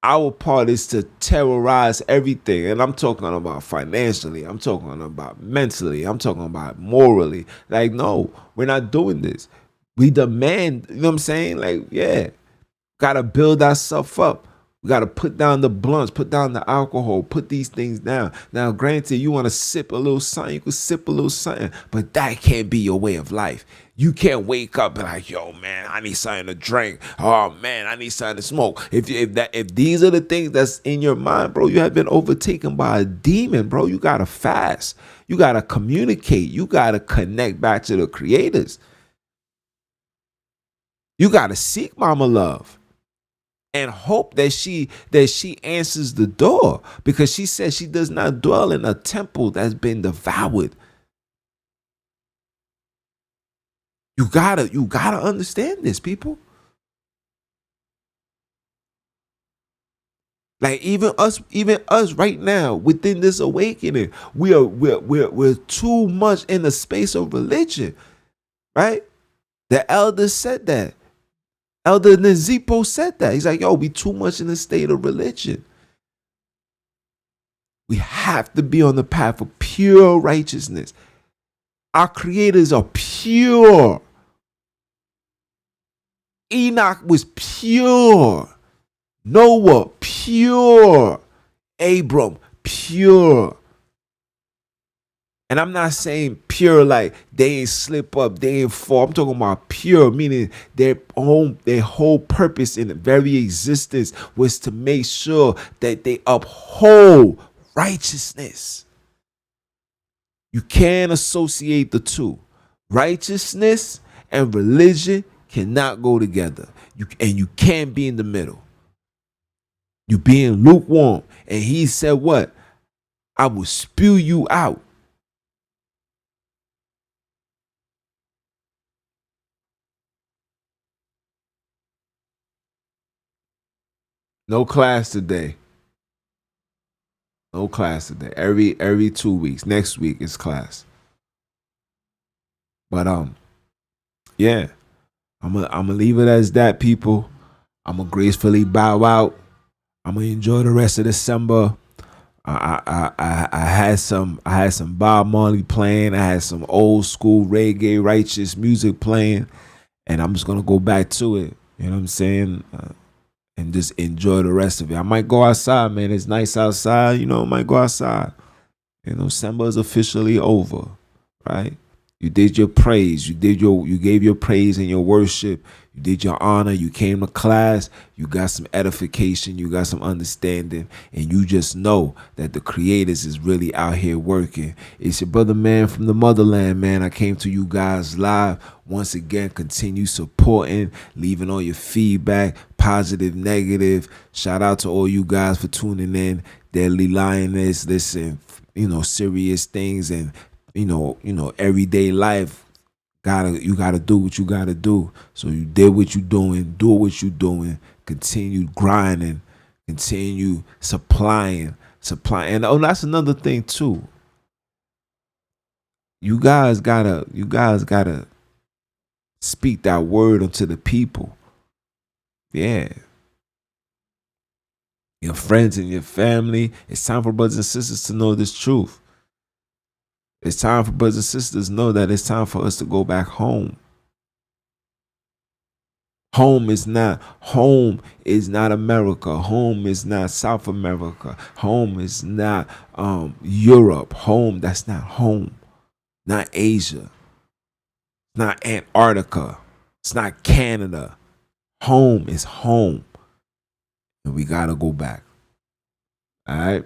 Our part is to terrorize everything. And I'm talking about financially. I'm talking about mentally. I'm talking about morally. Like, no, we're not doing this. We demand, you know what I'm saying? Like, yeah, gotta build ourselves up. We gotta put down the blunts, put down the alcohol, put these things down. Now, granted, you want to sip a little something, you can sip a little something, but that can't be your way of life. You can't wake up and like, yo, man, I need something to drink. Oh man, I need something to smoke. If these are the things that's in your mind, bro, you have been overtaken by a demon, bro. You gotta fast. You gotta communicate. You gotta connect back to the creators. You gotta seek mama love and hope that she answers the door, because she says she does not dwell in a temple that's been devoured. You gotta understand this, people. Like even us right now within this awakening, we're too much in the space of religion, right? The elder said that. Elder Nazipo said that. He's like, yo, we too much in the state of religion. We have to be on the path of pure righteousness. Our creators are pure. Enoch was pure. Noah, pure. Abram, pure. And I'm not saying pure like they ain't slip up, they ain't fall. I'm talking about pure, meaning their whole purpose in the very existence was to make sure that they uphold righteousness. You can't associate the two. Righteousness and religion cannot go together. You can't be in the middle. You being lukewarm. And he said what? I will spew you out. No class today. No class today. Every 2 weeks. Next week is class. But yeah. I'm gonna leave it as that, people. I'm gonna gracefully bow out. I'm gonna enjoy the rest of December. I had some Bob Marley playing. I had some old school reggae righteous music playing, and I'm just gonna go back to it. You know what I'm saying? And just enjoy the rest of it. I might go outside, man. It's nice outside. You know, I might go outside. You know, December is officially over, right? You did your praise. You gave your praise and your worship. You did your honor. You came to class. You got some edification. You got some understanding. And you just know that the creators is really out here working. It's your brother, man, from the motherland, man. I came to you guys live. Once again, continue supporting, leaving all your feedback, positive, negative. Shout out to all you guys for tuning in. Deadly Lioness, listen, you know, serious things and you know, everyday life. You gotta do what you gotta do. So you did what you doing, do what you doing, continue grinding, continue supplying. And oh, that's another thing too. You guys gotta speak that word unto the people. Yeah. Your friends and your family. It's time for brothers and sisters to know this truth. It's time for brothers and sisters to know that it's time for us to go back home. Home is not America. Home is not South America. Home is not Europe. Home, that's not home. Not Asia. Not Antarctica. It's not Canada. Home is home. And we gotta go back. All right?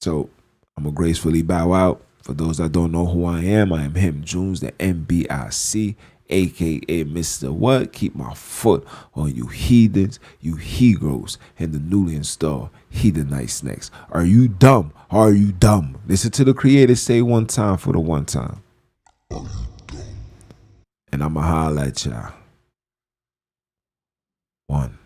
So I'm gonna gracefully bow out. For those that don't know who I am him, Junes, the MBIC, aka Mr. What? Keep my foot on you heathens, you Hebrews, and the newly installed Heathenites snacks. Are you dumb? Are you dumb? Listen to the Creator say one time for the one time. And I'ma holla at y'all. One.